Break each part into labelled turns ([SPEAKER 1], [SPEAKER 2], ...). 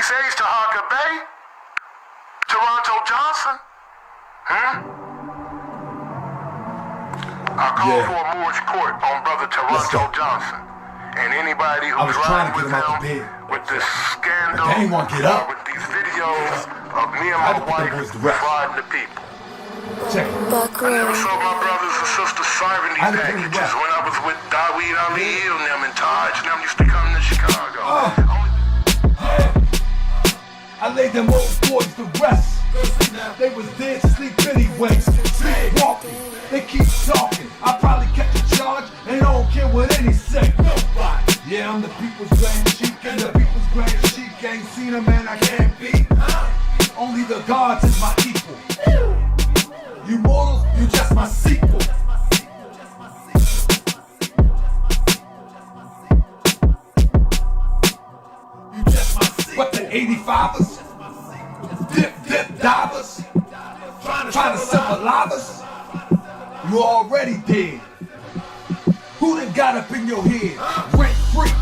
[SPEAKER 1] says Taharka Bey? Toronto Johnson? I called for a Moorish court on brother Toronto Johnson. And anybody who's riding with him with this scandal with these videos of me and my wife frauding the people.
[SPEAKER 2] Check it.
[SPEAKER 1] I never saw my brothers and sisters serving these packages when I was with Daweed Ali and them and Taj and them used to come to Chicago.
[SPEAKER 2] I laid them old boys to rest. They was dead sleep anyway. Sleepwalking, they keep talking. I probably catch a charge and I don't care what any say. Nobody. Yeah, I'm the people's grand sheik, and the people's grand sheik ain't seen a man I can't beat. Only the gods is my equal. You mortals, you just my sequel. You just my sequel. What the 85ers? Dip divers? Trying to symbolize us? You already dead. Who done got up in your head? Rent free.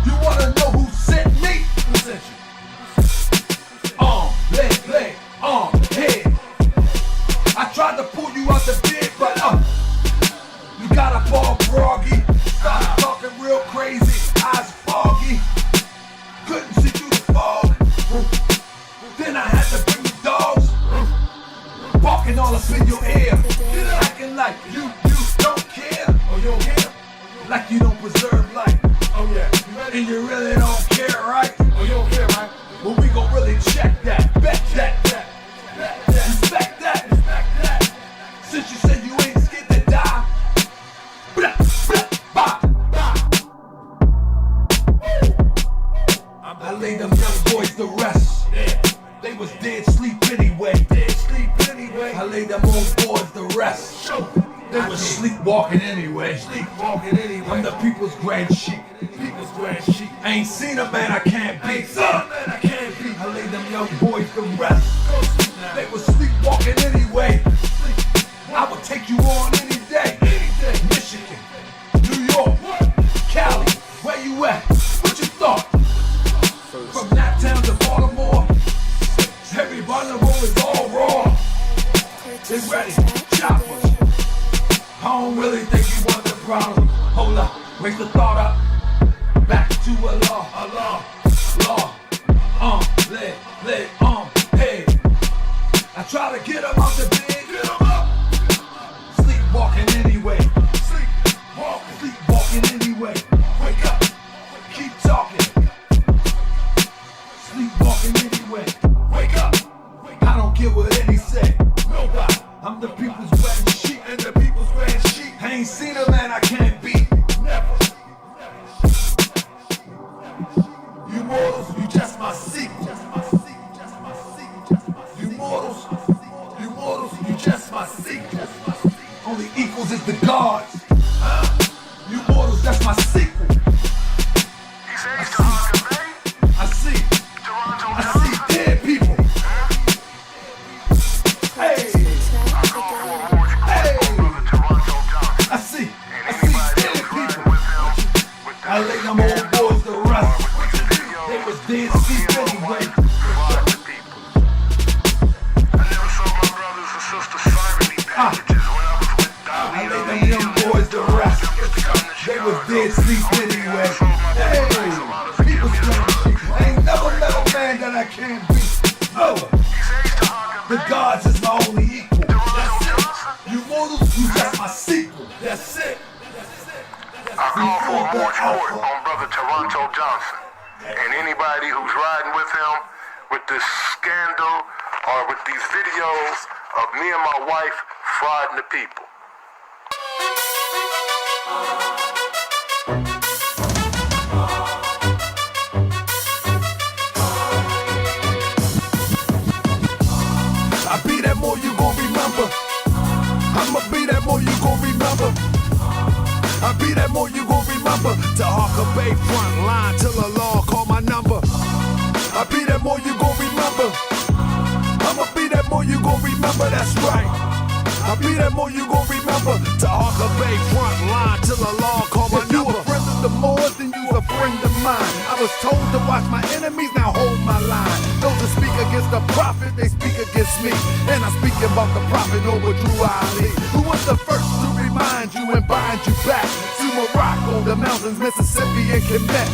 [SPEAKER 2] You wanna know who sent me? Who sent you? Leg, head. I tried to pull you out the bed, but you got up all groggy. Started talking real crazy, eyes foggy. Couldn't see through the fog. Then I had to bring the dogs, barking all up in your ear, acting like you don't care. Oh, you don't care? Like you don't preserve life. Oh yeah. And you really don't care, right? Oh, you don't care, right? Well, we gon' really check that, bet that, respect that. Since you said you ain't scared to die. I laid them young boys to rest. They was dead sleep anyway. I laid them old boys to rest. They was sleepwalking anyway. I'm the people's grand sheik. I ain't seen a man I can't beat. I laid them young boys to rest. They was sleepwalking anyway. I would take you on any day. Michigan, New York, Cali, where you at? What you thought? From that town to Baltimore, everybody on the road is all raw. They ready, choppers. I don't really think you want the problem. Hold up, wake the thought up. Back to a law. Leg, head. I try to get him out the bed. Sleepwalking anyway. Sleepwalking anyway. Wake up, keep talking. Sleepwalking anyway. Wake up, I don't care what any say. Nobody. I'm the people's grand sheik, and the people's grand sheik. I ain't seen a man I can't beat. Never. You mortals, you just my sequel. You mortals, you just my sequel. Only equals is the gods. You mortals, that's my sequel. I see dead people. Hey. I see dead people. I lay them old boys to rest. They was dead sleep anyway.
[SPEAKER 1] I never saw my brothers and sisters serving these packages when I was with Daweed
[SPEAKER 2] I lay
[SPEAKER 1] Ali.
[SPEAKER 2] them young boys to rest. They was dead sleep anyway. Hey, people's grand sheik. I ain't never met a man that I can't beat. No. The gods is my only equal. That's it. You mortals, you just my sequel. That's it.
[SPEAKER 1] I called for a Moorish court on brother Toronto Johnson. And anybody who's riding with him with this scandal or with these videos of me and my wife frauding the people.
[SPEAKER 2] I be that more you gon' remember. I'ma be that more you gon' remember. I be that more you gon' remember. Taharka Bey front line till the law call my number. I be that more you gon' remember. I'ma be that more you gon' remember, that's right. I be that more you gon' remember. Taharka Bey front line till the law call my number. If you a friend of the Moors, then you's a friend of mine. I was told to watch my enemies, now hold my line. Those that speak against the prophet, they speak against me. And I'm speaking about the prophet over Drew Ali, who was the first to remind you and bind you back to Morocco, the mountains, Mississippi, and Quebec.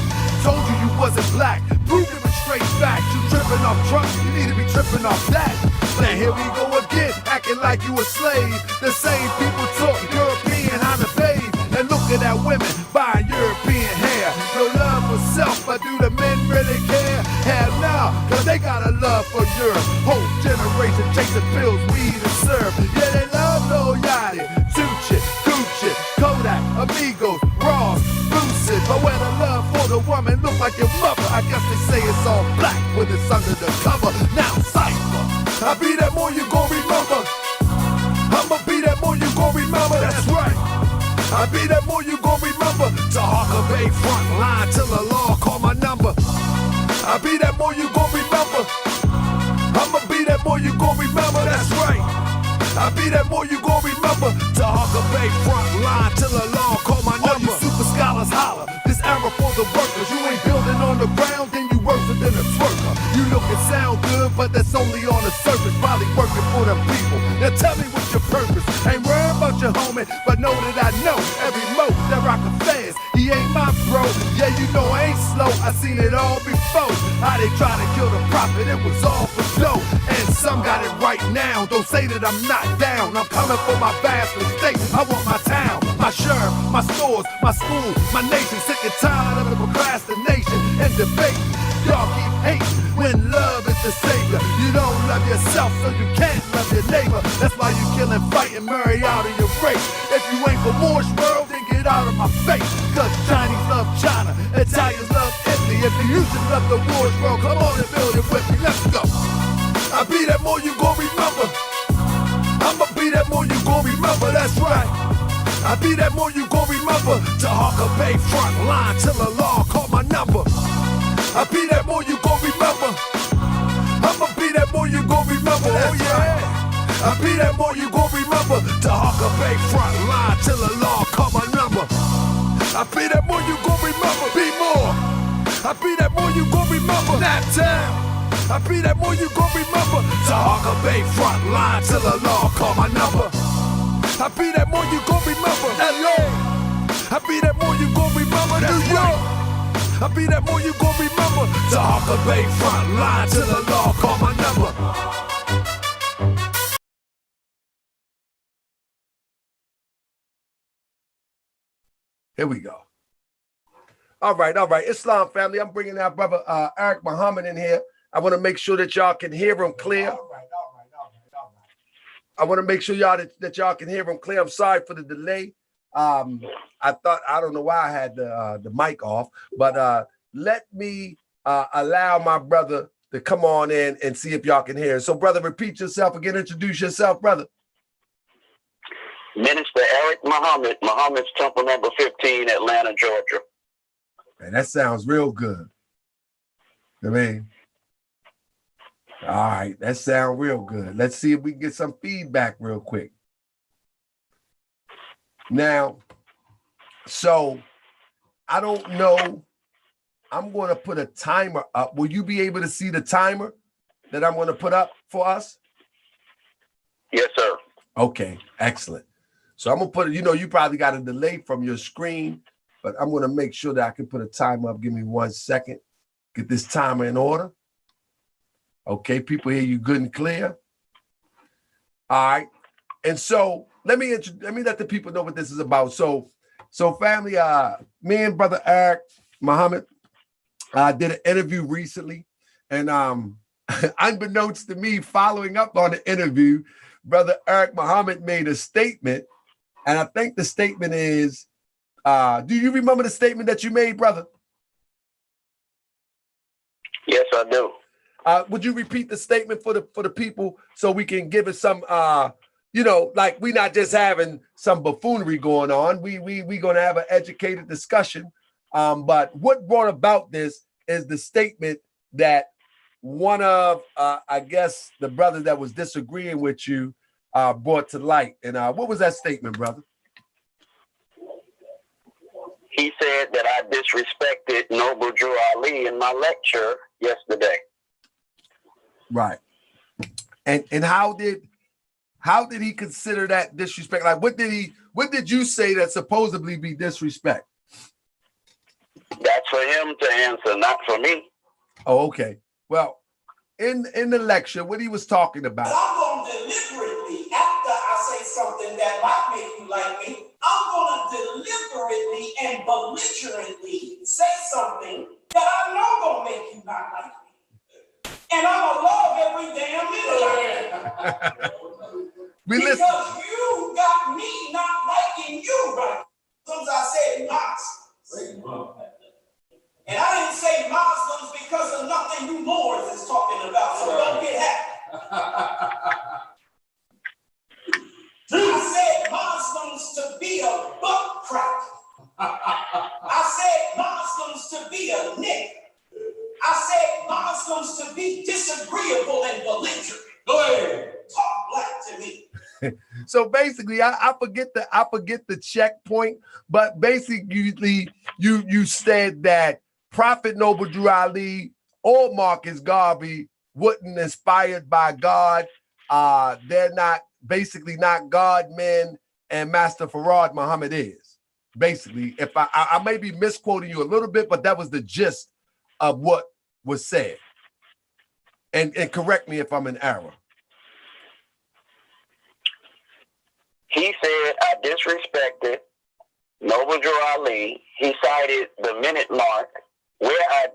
[SPEAKER 2] Told you you wasn't black, proved it with straight facts. You tripping off Trump, you need to be tripping off that. Now here we go again, acting like you a slave. The same people talk European how to bathe, and looking at women buying European hair. No love for self, but do the men really care? Hell no, cause they got a love for Europe. Whole generation chasing pills, weed and syrup. Yeah, they love Lil Yachty, Tucci, Gucci, Kodak, Amigos, Ross, Lucid. But where the love for the woman look like your mother, I guess they say it's all black when it's under the cover. Now cypher, I be that more you gon' remember. I'ma be that more you gon' remember, that's right. I be that more you gon' remember. Taharka Bey front line till the law call my number. I be that more you gon' remember. I'ma be that more you gon' remember, that's right. I be that more you gon' remember. Taharka Bey front line till the law call my number. All you super scholars holler, this era for the workers. You ain't building on the ground, then you worse than a twerker. You look and sound good, but that's only on the surface. Probably working for the people. Now tell me what's your purpose. Ain't worried about your homie, but know that I know every mo that rock a fast. He ain't my bro. Yeah, you know I ain't slow. I seen it all before. How they try to kill the prophet, it was all for dough. And some got it right now. Don't say that I'm not down. I'm coming for my vast estate. I want my town, my sheriff, my stores, my school, my nation. Sick and tired of the procrastination and debate. Y'all keep hating when love is the savior. You don't love yourself, so you can't love your neighbor. That's why you killing, fighting, marry out of your race. If you ain't for Moorish World, then get out of my face. Cause Chinese love China, Italians love Italy. If you used to love the Moorish World, come on and build it with me. Let's go. I be that more you gon' remember. I'ma be that more you gon' remember, that's right. I be that more you gon' remember. Taharka Bey front line till the law call my number. I be that more you gon' remember. I'ma be that more you gon' remember, oh yeah. I be that more you gon' remember. Taharka Bey front line till the law call my number. I be that more you gon' remember. Be more. I be that more you gon' remember. That town. I be that more you gon' remember. Taharka Bey front line till the law call my number. I be that more you gon' remember. LA. I be that more you gon' remember. New York. I be that more you gon' remember. Taharka Bey front line till the law call my number. Here we go. All right. Islam family, I'm bringing our brother Eric Muhammad in here. I want to make sure that y'all can hear him clear. All right. I want to make sure y'all that y'all can hear him clear. I'm sorry for the delay. I don't know why I had the mic off, but let me allow my brother to come on in and see if y'all can hear. So, brother, repeat yourself again. Introduce yourself, brother.
[SPEAKER 3] Minister Eric Muhammad, Muhammad's Temple number 15, Atlanta, Georgia.
[SPEAKER 2] Man, that sounds real good. I mean, all right, that sounds real good. Let's see if we can get some feedback real quick. Now, so I don't know. I'm going to put a timer up. Will you be able to see the timer that I'm going to put up for us?
[SPEAKER 3] Yes, sir.
[SPEAKER 2] Okay, excellent. So I'm going to put it, you probably got a delay from your screen, but I'm going to make sure that I can put a timer up. Give me 1 second. Get this timer in order. Okay, people hear you good and clear. All right. And so let me let the people know what this is about. So family, me and brother Eric Muhammad did an interview recently, and unbeknownst to me, following up on the interview, brother Eric Muhammad made a statement, and I think the statement is, do you remember the statement that you made, brother?
[SPEAKER 3] Yes, I do.
[SPEAKER 2] Would you repeat the statement for the people so we can give it some, like we not just having some buffoonery going on. We gonna have an educated discussion. But what brought about this is the statement that one of, I guess, the brother that was disagreeing with you brought to light. And what was that statement, brother?
[SPEAKER 3] he said that I disrespected Noble Drew Ali in my lecture yesterday.
[SPEAKER 4] Right. And how did he consider that disrespect? Like, what did you say that supposedly be disrespect?
[SPEAKER 3] That's for him to answer, not for me.
[SPEAKER 4] Oh, okay. Well, in the lecture, what he was talking about.
[SPEAKER 5] I'm going to deliberately, after I say something that might make you like me, I'm going to deliberately and belligerently say something that I know going to make you not like me. And I'm going to love every damn minute of it. Because you got me not liking you, right? Sometimes I said Muslims. And I didn't say Muslims because of nothing you Moors is talking about, so don't get happy. I said Muslims to be a butt crack. I said Muslims to be a nick. I said Muslims to be disagreeable and belligerent. Go ahead. Talk black to me.
[SPEAKER 4] So basically, I forget the checkpoint, but basically you said that Prophet Noble Drew Ali or Marcus Garvey wasn't inspired by God. They're not God men, and Master Farad Muhammad is. Basically, if I may be misquoting you a little bit, but that was the gist of what was said. And correct me if I'm in error.
[SPEAKER 3] He said I disrespected Noble Drew Ali. He cited the minute mark where I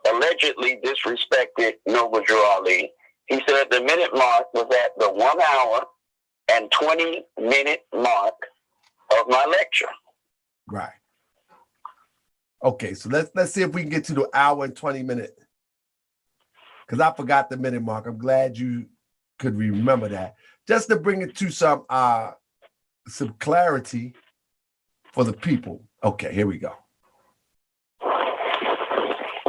[SPEAKER 3] allegedly disrespected Noble Drew Ali. He said the minute mark was at the 1 hour and 20-minute mark of my lecture.
[SPEAKER 4] Right. Okay, so let's see if we can get to the hour and 20-minute. Because I forgot the minute mark. I'm glad you could remember that. Just to bring it to some clarity for the people. Okay, here we go.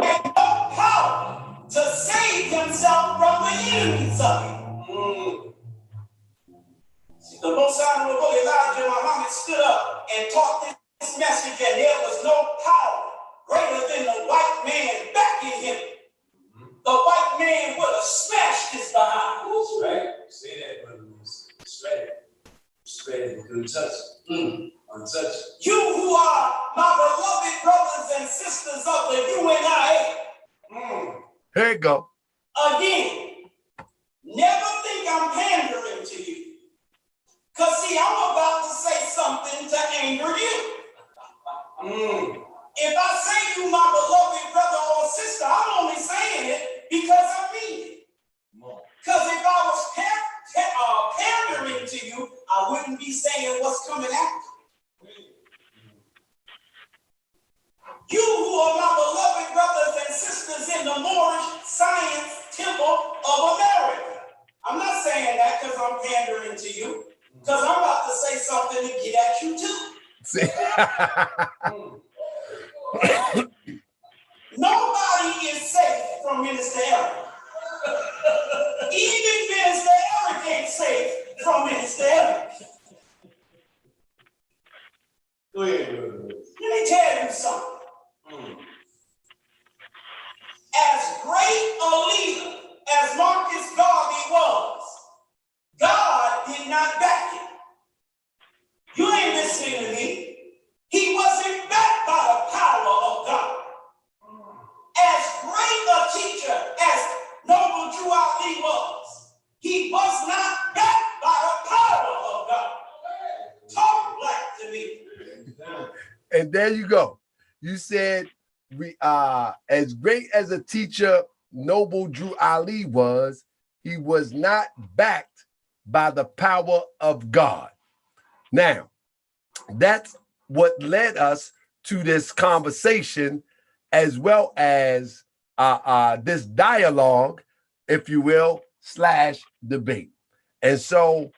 [SPEAKER 5] Power to save himself from the enemies of it. The Most Honorable Elijah Muhammad stood up and taught this message, and there was no power greater than the white man backing him. The white man would have smashed his behind.
[SPEAKER 6] Right? Say that, brother. Spread it. Couldn't touch it. Untouched.
[SPEAKER 5] You who are my beloved brothers and sisters of the UNIA.
[SPEAKER 4] Here you go.
[SPEAKER 5] Again, never think I'm pandering to you. Because, see, I'm about to say something to anger you. If I say you my beloved brother or sister, I'm only saying it because I mean it. Because if I was pandering to you, I wouldn't be saying what's coming after. You who are my beloved brothers and sisters in the Moorish Science Temple of America. I'm not saying that because I'm pandering to you, because I'm about to say something to get at you too. Nobody is safe from Minister Eric. Even Minister Eric ain't safe from Minister Eric.
[SPEAKER 6] Go ahead.
[SPEAKER 5] Let me tell you something. As great a leader as Marcus Garvey was, God did not back him. You ain't listening to me. He wasn't backed by the power of God. As great a teacher as Noble Drew Ali was, he was not backed by the power of God. Talk black to me.
[SPEAKER 4] And there you go. You said as great as a teacher Noble Drew Ali was, he was not backed by the power of God. Now, that's what led us to this conversation, as well as this dialogue, if you will, / debate. And so,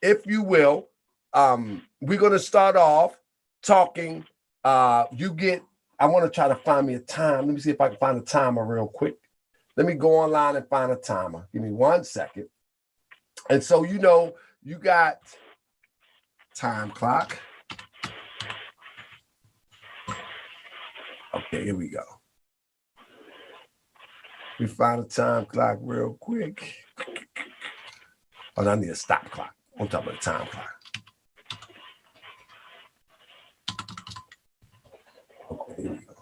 [SPEAKER 4] if you will, we're going to start off talking. I want to try to find me a time. Let me see if I can find a timer real quick. Let me go online and find a timer. Give me 1 second. And so, you got time clock. Okay, here we go. We find a time clock real quick. Oh, I need a stop clock. I'm talking about a time clock. Okay, here we go.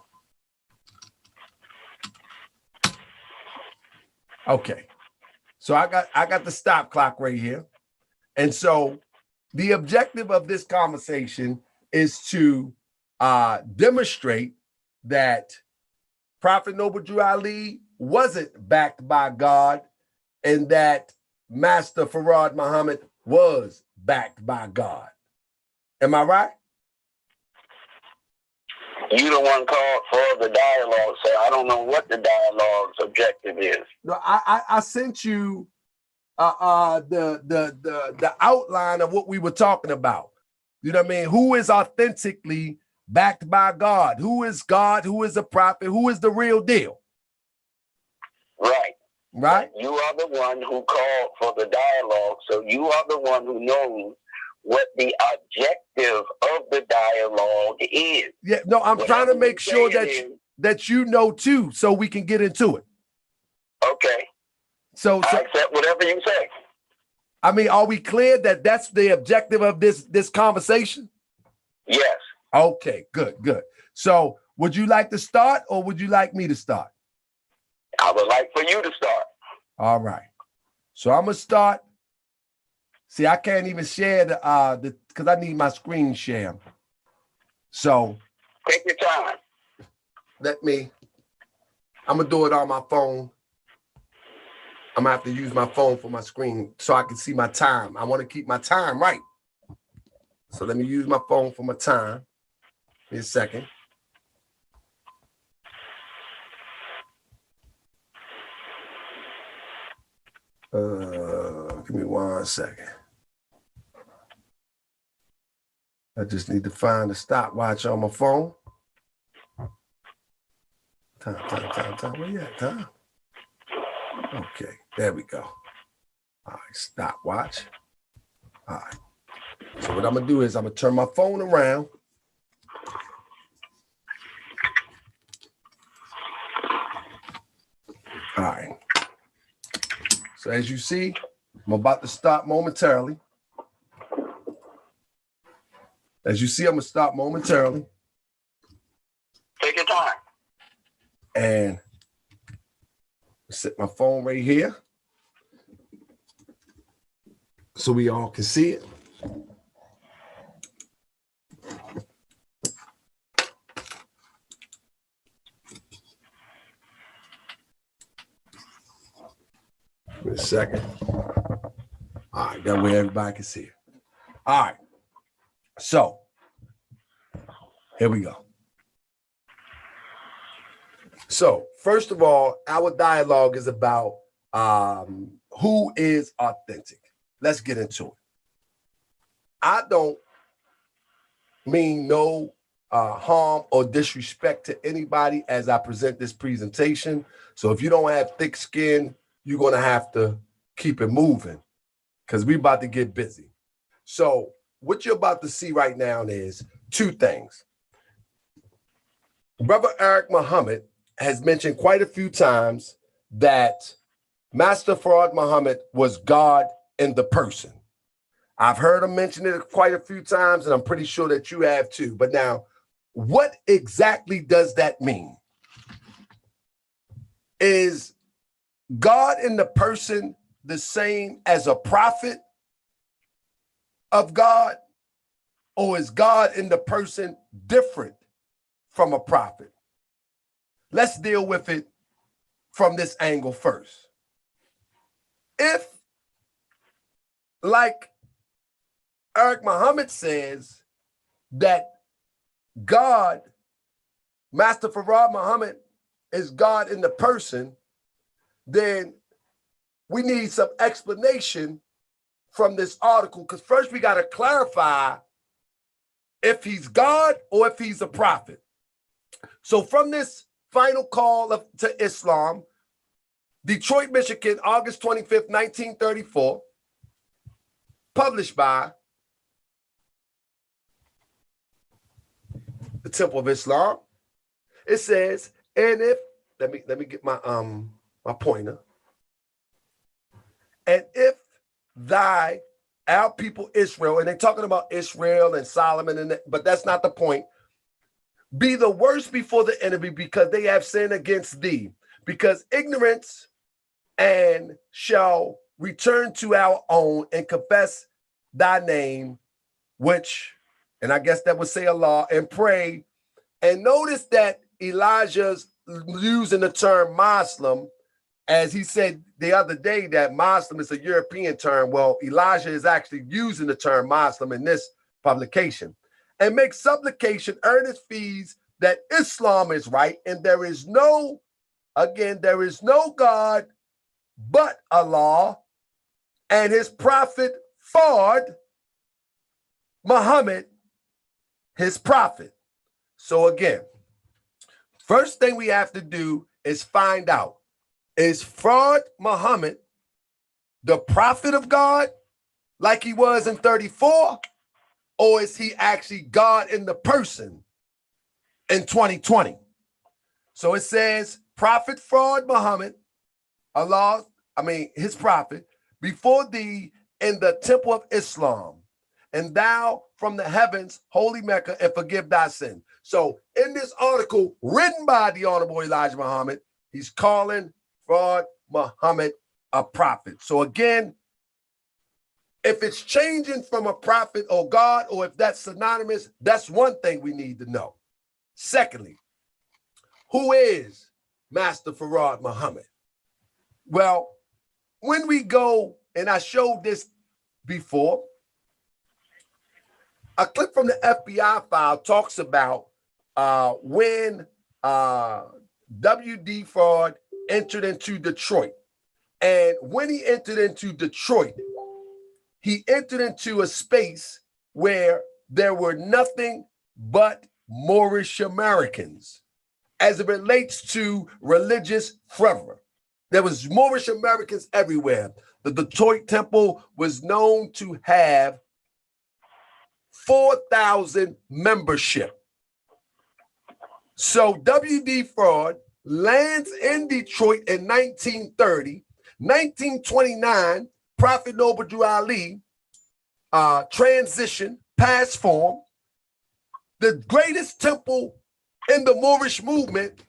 [SPEAKER 4] Okay, so I got the stop clock right here, and so the objective of this conversation is to demonstrate that Prophet Noble Drew Ali wasn't backed by God, and that Master Farad Muhammad was backed by God. Am I right?
[SPEAKER 3] You the one called for the dialogue, so I don't know what the dialogue's objective is.
[SPEAKER 4] No, I sent you the outline of what we were talking about. You know what I mean? Who is authentically backed by God? Who is God? Who is a prophet? Who is the real deal?
[SPEAKER 3] Right.
[SPEAKER 4] Right?
[SPEAKER 3] You are the one who called for the dialogue, so you are the one who knows what the objective of the dialogue is.
[SPEAKER 4] Yeah, no, I'm trying to make sure that you know too, so we can get into it.
[SPEAKER 3] Okay.
[SPEAKER 4] So
[SPEAKER 3] I accept whatever you say.
[SPEAKER 4] I mean, are we clear that that's the objective of this conversation?
[SPEAKER 3] Yes.
[SPEAKER 4] Okay, good. So would you like to start, or would you like me to start?
[SPEAKER 3] I would like for you to start.
[SPEAKER 4] All right. So I'm gonna start. See, I can't even share the because I need my screen share. So
[SPEAKER 3] take your time.
[SPEAKER 4] I'm gonna do it on my phone. I'm gonna have to use my phone for my screen so I can see my time. I want to keep my time right. So let me use my phone for my time. Give me a second. Give me 1 second. I just need to find a stopwatch on my phone. Time. Where you at, time? Okay, there we go. All right, stopwatch. All right. So what I'm gonna do is I'm gonna turn my phone around. All right. So as you see, I'm about to stop momentarily. As you see, I'm gonna stop momentarily.
[SPEAKER 3] Take your time.
[SPEAKER 4] And set my phone right here so we all can see it. Give me a second. All right, that way everybody can see it. All right. So here we go. So first of all, our dialogue is about who is authentic. Let's get into it. I don't mean no harm or disrespect to anybody as I present this presentation. So if you don't have thick skin, you're going to have to keep it moving because we're about to get busy. So what you're about to see right now is two things. Brother Eric Muhammad has mentioned quite a few times that Master Farad Muhammad was God in the person. I've heard him mention it quite a few times, and I'm pretty sure that you have too. But now, what exactly does that mean? Is God in the person the same as a prophet of God, or is God in the person different from a prophet? Let's deal with it from this angle first. If, like Eric Muhammad says, that God, Master Farad Muhammad, is God in the person, then we need some explanation from this article, because first we got to clarify if he's God or if he's a prophet. So from this final call to Islam, Detroit, Michigan, August 25th, 1934, published by the Temple of Islam. It says, and if let me get my my pointer. And if our people Israel, and they're talking about Israel and Solomon, but that's not the point. Be the worst before the enemy, because they have sinned against thee, because ignorance, and shall return to our own and confess thy name, which, and I guess that would say Allah, and pray. And notice that Elijah's using the term Muslim, as he said the other day that Muslim is a European term. Well, Elijah is actually using the term Muslim in this publication. And make supplication, earnest fees that Islam is right, and there is no God but Allah, and his prophet Farad, Muhammad, his prophet. So again, first thing we have to do is find out, is Farad Muhammad the prophet of God like he was in 34, or is he actually God in the person in 2020? So it says, Prophet Farad Muhammad, his prophet, before thee in the temple of Islam, and thou from the heavens, holy Mecca, and forgive thy sin. So in this article written by the Honorable Elijah Muhammad, he's calling Farad Muhammad a prophet. So again, if it's changing from a prophet or God, or if that's synonymous, that's one thing we need to know. Secondly, who is Master Farad Muhammad? Well, when we go, and I showed this before, a clip from the FBI file talks about when W.D. Farad entered into Detroit. And when he entered into Detroit, he entered into a space where there were nothing but Moorish Americans as it relates to religious fervor. There was Moorish Americans everywhere. The Detroit Temple was known to have 4,000 membership. So W.D. Farad lands in Detroit in 1930. 1929, Prophet Noble Drew Ali transition, pass form. The greatest temple in the Moorish movement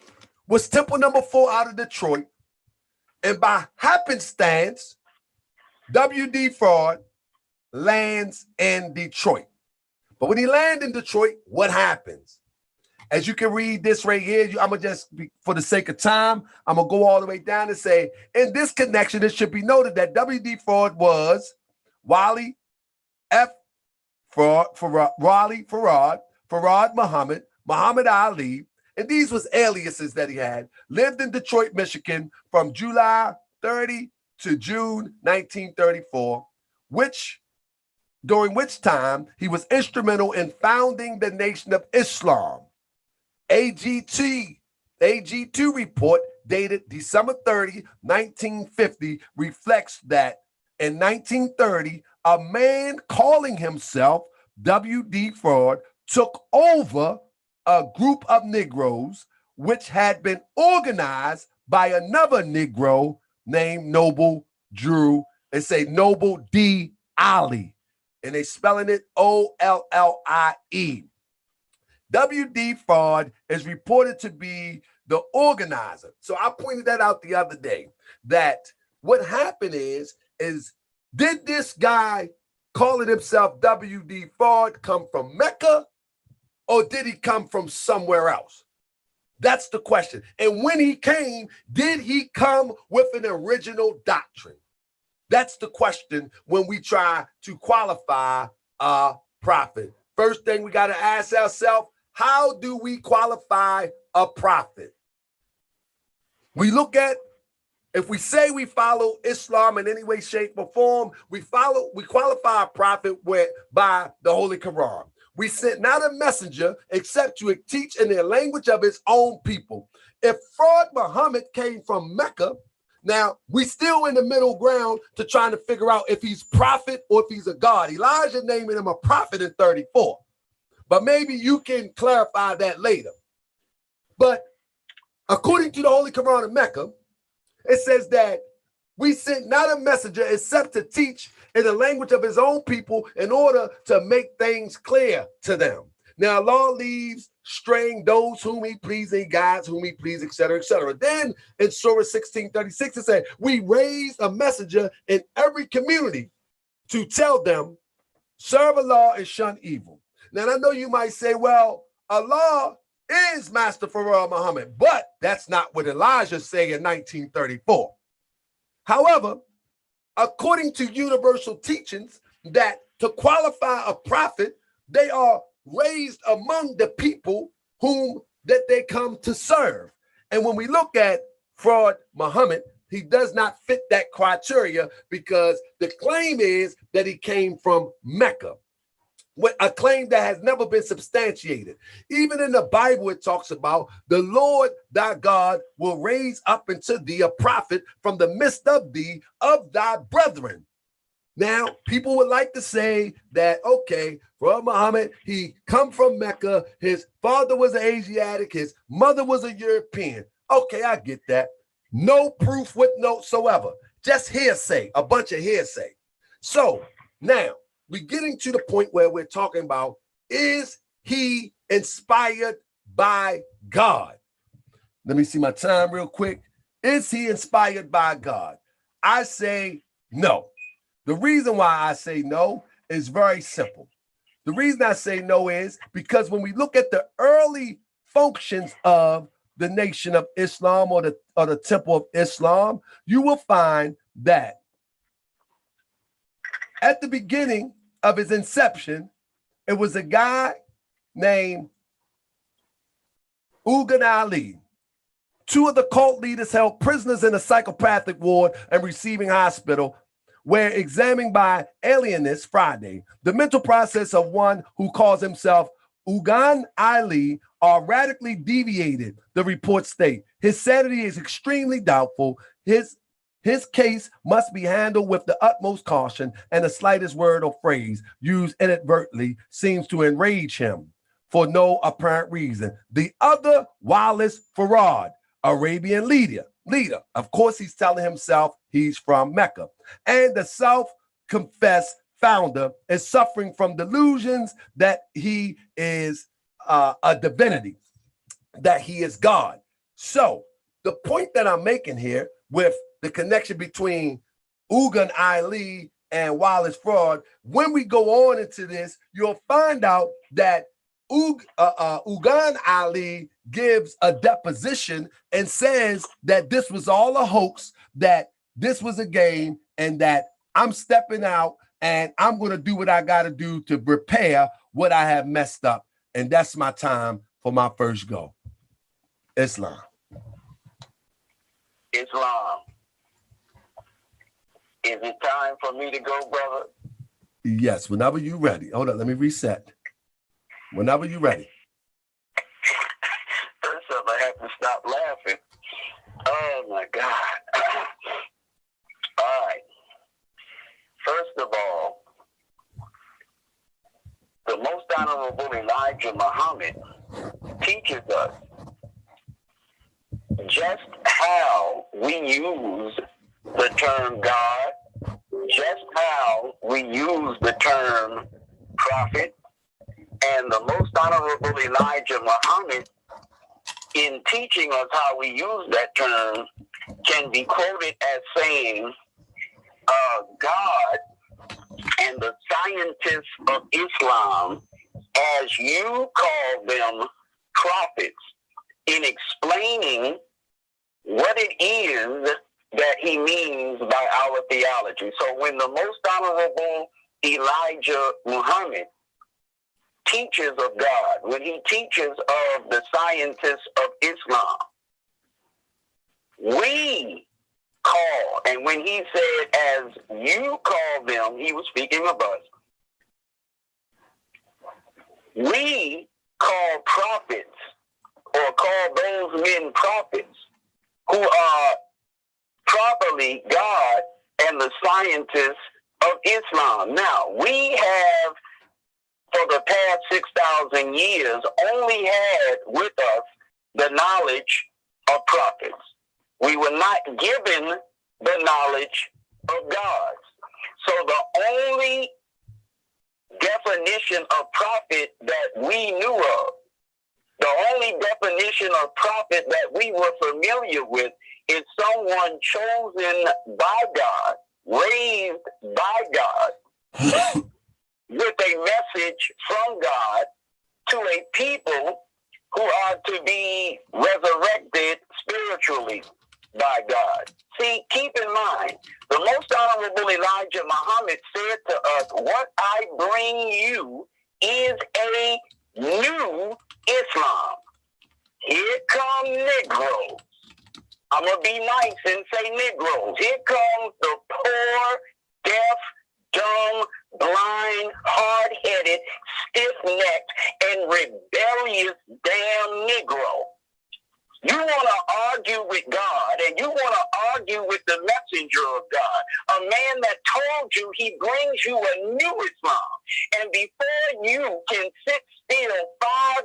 [SPEAKER 4] was Temple number 4 out of Detroit. And by happenstance, W.D. Farad lands in Detroit. But when he lands in Detroit, what happens? As you can read this right here, I'm going to just, for the sake of time, I'm going to go all the way down and say, in this connection, it should be noted that W.D. Farad was Wali F. Farad Muhammad, Muhammad Ali, and these was aliases that he had, lived in Detroit, Michigan from July 30 to June 1934, during which time he was instrumental in founding the Nation of Islam. AG2 report dated December 30, 1950 reflects that in 1930, a man calling himself W.D. Farad took over a group of Negroes which had been organized by another Negro named Noble Drew. They say Noble D. Ali, and they spelling it O-L-L-I-E. W.D. Farad is reported to be the organizer. So I pointed that out the other day, that what happened is did this guy calling himself W.D. Farad come from Mecca, or did he come from somewhere else? That's the question. And when he came, did he come with an original doctrine? That's the question when we try to qualify a prophet. First thing we got to ask ourselves, how do we qualify a prophet? We look at, if we say we follow Islam in any way, shape, or form, we qualify a prophet by the Holy Quran. We sent not a messenger except to teach in the language of his own people. If Farad Muhammad came from Mecca, now we still in the middle ground to trying to figure out if he's prophet or if he's a god. Elijah naming him a prophet in 34. But maybe you can clarify that later. But according to the Holy Quran of Mecca, it says that we sent not a messenger except to teach in the language of his own people in order to make things clear to them. Now, Allah leaves straying those whom he please and guides whom he please, etc., etc. Then in Surah 16:36, it said, we raised a messenger in every community to tell them, serve Allah and shun evil. Now, I know you might say, well, Allah is Master Farad Muhammad, but that's not what Elijah said in 1934. However, according to universal teachings, that to qualify a prophet, they are raised among the people whom that they come to serve. And when we look at Farad Muhammad, he does not fit that criteria because the claim is that he came from Mecca, with a claim that has never been substantiated. Even in the Bible, it talks about the Lord thy God will raise up unto thee a prophet from the midst of thee of thy brethren. Now, people would like to say that, okay, Farad Muhammad, he come from Mecca, his father was an Asiatic, his mother was a European. Okay, I get that. No proof whatsoever, just hearsay, a bunch of hearsay. So now we're getting to the point where we're talking about, is he inspired by God? Let me see my time real quick. Is he inspired by God? I say no. The reason why I say no is very simple. The reason I say no is because when we look at the early functions of the Nation of Islam or the Temple of Islam, you will find that at the beginning of his inception, it was a guy named Ugan Ali. Two of the cult leaders held prisoners in a psychopathic ward and receiving hospital were examined by alienists Friday. The mental process of one who calls himself Ugan Ali are radically deviated, the reports state. His sanity is extremely doubtful. His case must be handled with the utmost caution, and the slightest word or phrase used inadvertently seems to enrage him for no apparent reason. The other, Wallace Farad, Arabian leader. Of course, he's telling himself he's from Mecca. And the self-confessed founder is suffering from delusions that he is a divinity, that he is God. So the point that I'm making here with the connection between Ugan Ali and Wallace Farad, when we go on into this, you'll find out that Ugan Ali gives a deposition and says that this was all a hoax, that this was a game, and that I'm stepping out and I'm going to do what I got to do to repair what I have messed up. And that's my time for my first go. Islam.
[SPEAKER 3] Islam. Is it time for me to go, brother?
[SPEAKER 4] Yes, whenever you're ready. Hold on, let me reset. Whenever you're ready.
[SPEAKER 3] First up, I have to stop laughing. Oh, my God. All right. First of all, the Most Honorable Elijah Muhammad teaches us just how we use the term God, just how we use the term prophet, and the Most Honorable Elijah Muhammad, in teaching us how we use that term, can be quoted as saying, God and the scientists of Islam, as you call them, prophets, in explaining what it is that he means by our theology. So when the Most Honorable Elijah Muhammad teaches of God, when he teaches of the scientists of Islam, we call, and when he said, as you call them, he was speaking of us. We call prophets, or call those men prophets, who are properly God and the scientists of Islam. Now, we have, for the past 6,000 years, only had with us the knowledge of prophets. We were not given the knowledge of God. So the only definition of prophet that we knew of, the only definition of prophet that we were familiar with is someone chosen by God, raised by God, with a message from God to a people who are to be resurrected spiritually by God. See, keep in mind, the Most Honorable Elijah Muhammad said to us, what I bring you is a new Islam. Here come Negroes. I'm going to be nice and say Negroes. Here comes the poor, deaf, dumb, blind, hard-headed, stiff-necked, and rebellious damn Negro. You want to argue with God, and you want to argue with the messenger of God, a man that told you he brings you a new Islam. And before you can sit still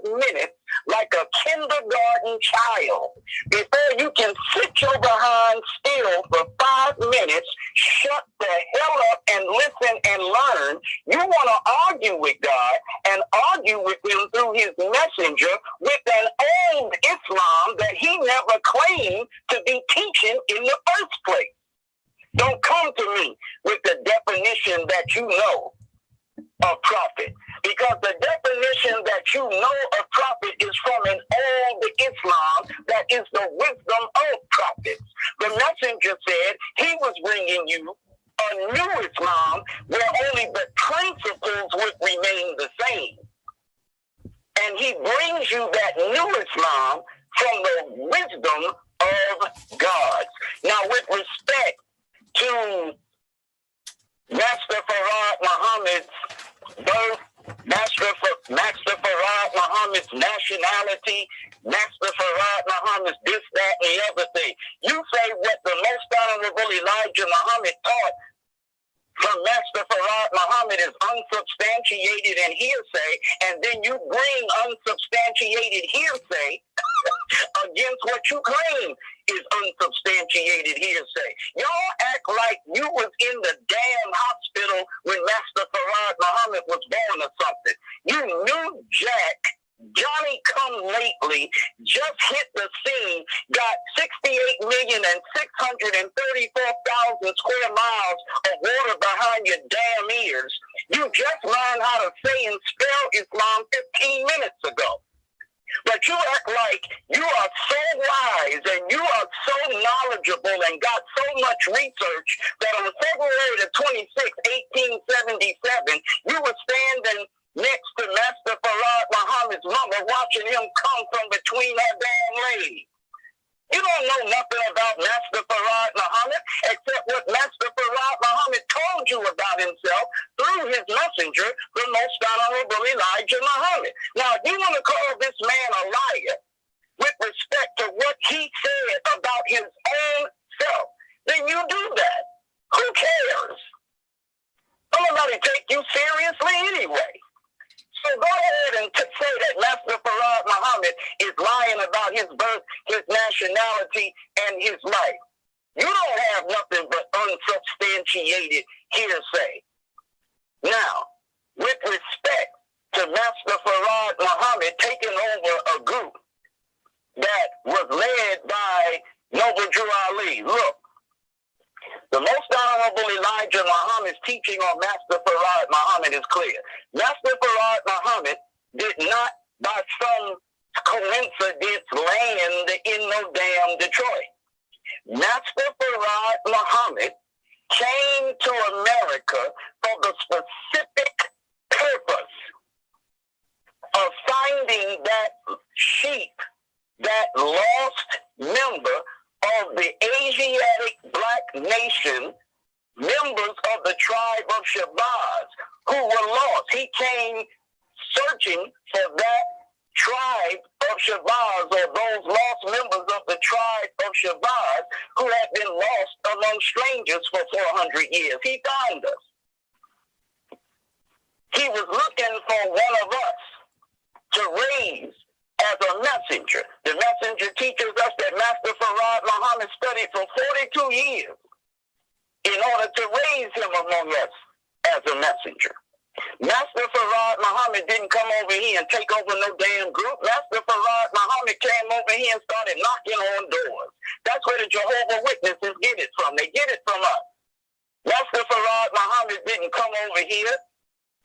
[SPEAKER 3] 5 minutes like a kindergarten child, before you can sit your behind still for 5 minutes, shut the hell up and listen and learn, you want to argue with God and argue with him through his messenger with an old Islam that he never claimed to be teaching in the first place. Don't come to me with the definition that you know of prophet, because the definition that you know of prophet is from an old Islam that is the wisdom of prophets. The messenger said he was bringing you a new Islam where only the principles would remain the same. And he brings you that new Islam from the wisdom of God. Now, with respect to Master Farad Muhammad's birth, Master Farad Muhammad's nationality, Master Farad Muhammad's this, that, and the other thing, you say what the Most Honorable Elijah Muhammad taught from Master Farad Muhammad is unsubstantiated and hearsay, and then you bring unsubstantiated hearsay against what you claim is unsubstantiated hearsay. Y'all act like you was in the damn hospital when Master Farad Muhammad was born or something. You knew Jack, Johnny come lately, just hit the scene, got 68,634,000 square miles of water behind your damn ears. You just learned how to say and spell Islam 15 minutes ago. But you act like you are so wise and you are so knowledgeable and got so much research that on February the 26th, 1877, you were standing next to Master Farad Muhammad's mother watching him come from between her damn legs. You don't know nothing about Master Farad Muhammad except what Master Farad Muhammad told you about himself through his messenger, the Most Honorable Elijah Muhammad. Now, if you want to call this man a liar with respect to what he said about his own self, then you do that. Who cares? Don't nobody take you seriously anyway. So go ahead and say that Master Farad Muhammad is lying about his birth, his nationality, and his life. You don't have nothing but unsubstantiated hearsay. Now, with respect to Master Farad Muhammad taking over a group that was led by Noble Drew Ali, look, the Most Honorable Elijah Muhammad's teaching on Master Farad Muhammad is clear. Master Farad Muhammad did not, by some coincidence, land in no damn Detroit. Master Farad Muhammad came to America for the specific purpose of finding that sheep, that lost member of the Asiatic Black nation, members of the tribe of Shabazz who were lost. He came searching for that tribe of Shabazz, or those lost members of the tribe of Shabazz who had been lost among strangers for 400 years. He found us. He was looking for one of us to raise as a messenger. The messenger teaches us that Master Farad Muhammad studied for 42 years in order to raise him among us as a messenger. Master Farad Muhammad didn't come over here and take over no damn group. Master Farad Muhammad came over here and started knocking on doors. That's where the Jehovah's Witnesses get it from. They get it from us. Master Farad Muhammad didn't come over here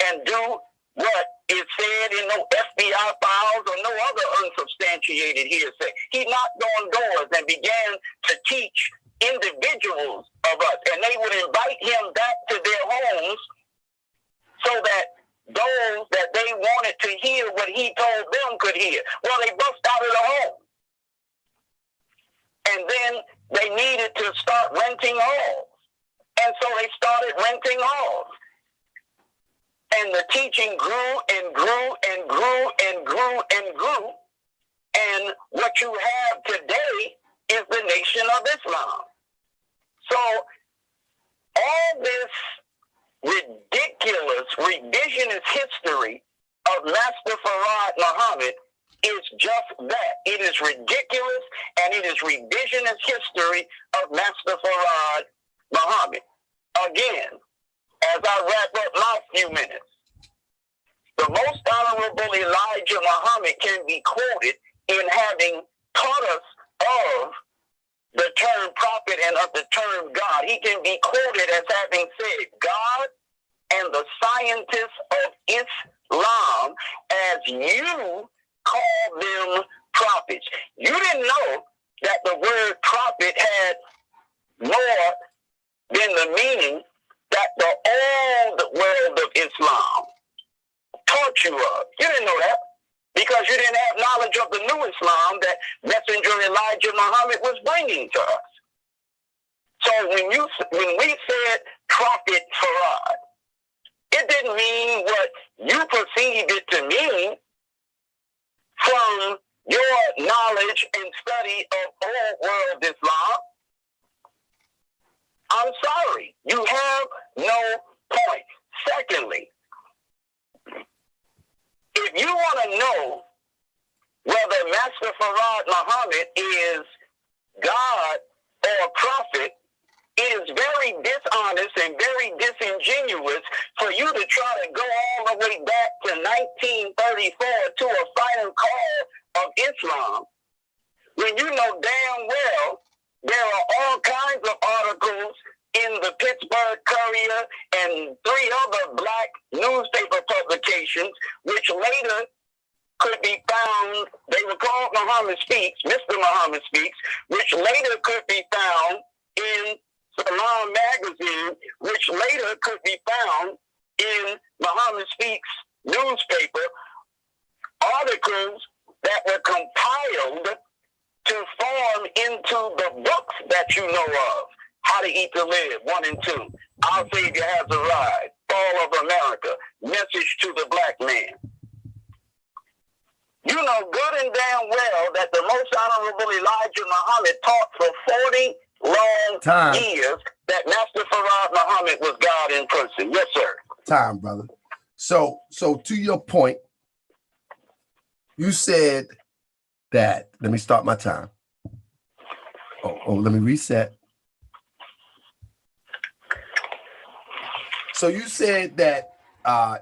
[SPEAKER 3] and do what is said in no FBI files or no other unsubstantiated hearsay. He knocked on doors and began to teach individuals of us, and they would invite him back to their homes so that those that they wanted to hear what he told them could hear. Well, they bust out of the home. And then they needed to start renting halls. And so they started renting halls. And the teaching grew and grew and grew and grew and grew. And what you have today is the Nation of Islam. So all this ridiculous revisionist history of Master Farad Muhammad is just that. It is ridiculous, and it is revisionist history of Master Farad Muhammad. Again, as I wrap up my few minutes, the most honorable Elijah Muhammad can be quoted in having taught us of the term prophet and of the term God. He can be quoted as having said, God and the scientists of Islam, as you call them prophets. You didn't know that the word prophet had more than the meaning that the old world of Islam taught you of. You didn't know that because you didn't have knowledge of the new Islam that Messenger Elijah Muhammad was bringing to us. So when we said prophet Farad, it didn't mean what you perceived it to mean from your knowledge and study of old world Islam. I'm sorry, you have no point. Secondly, if you want to know whether Master Farad Muhammad is God or prophet, it is very dishonest and very disingenuous for you to try to go all the way back to 1934 to a final call of Islam, when you know damn well there are all kinds of articles in the Pittsburgh Courier and 3 other black newspaper publications, which later could be found, they were called Muhammad Speaks, Mr. Muhammad Speaks, which later could be found in Salam magazine, which later could be found in Muhammad Speaks newspaper, articles that were compiled to form into the books that you know of. How to Eat to Live, 1 and 2. Our Savior Has Arrived, Fall of America, Message to the Black Man. You know good and damn well that the most honorable Elijah Muhammad taught for 40 long years that Master Farad Muhammad was God in person. Yes, sir.
[SPEAKER 4] Time, brother. So to your point, you said that, let me start my time. Let me reset. So you said that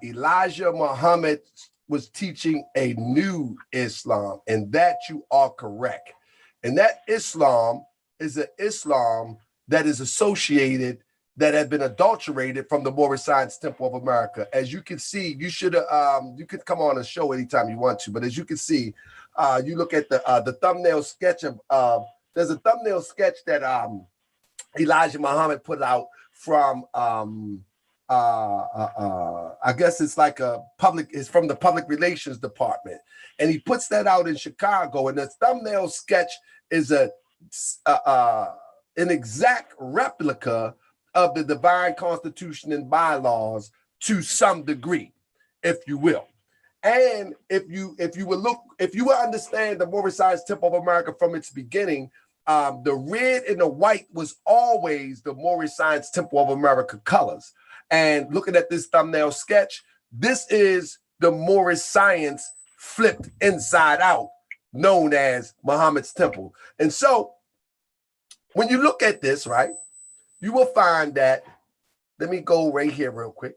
[SPEAKER 4] Elijah Muhammad was teaching a new Islam, and that you are correct. And that Islam is an Islam that is associated, that had been adulterated from the Moorish Science Temple of America. As you can see, you should you could come on a show anytime you want to, but as you can see, you look at the thumbnail sketch of there's a thumbnail sketch that Elijah Muhammad put out from I guess it's like it's from the public relations department, and he puts that out in Chicago, and the thumbnail sketch is an exact replica of the divine constitution and bylaws to some degree, if you will. And if you will understand the Moorish Science Temple of America from its beginning, the red and the white was always the Moorish Science Temple of America colors. And looking at this thumbnail sketch, this is the Moorish Science flipped inside out known as Muhammad's temple. And so when you look at this, right, you will find that, let me go right here real quick.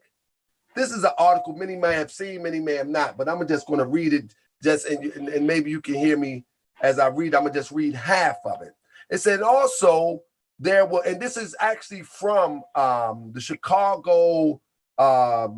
[SPEAKER 4] This is an article many may have seen, many may have not, but I'm just going to read it and maybe you can hear me as I read. I'm going to just read half of it. It said also there were, and this is actually from the Chicago, I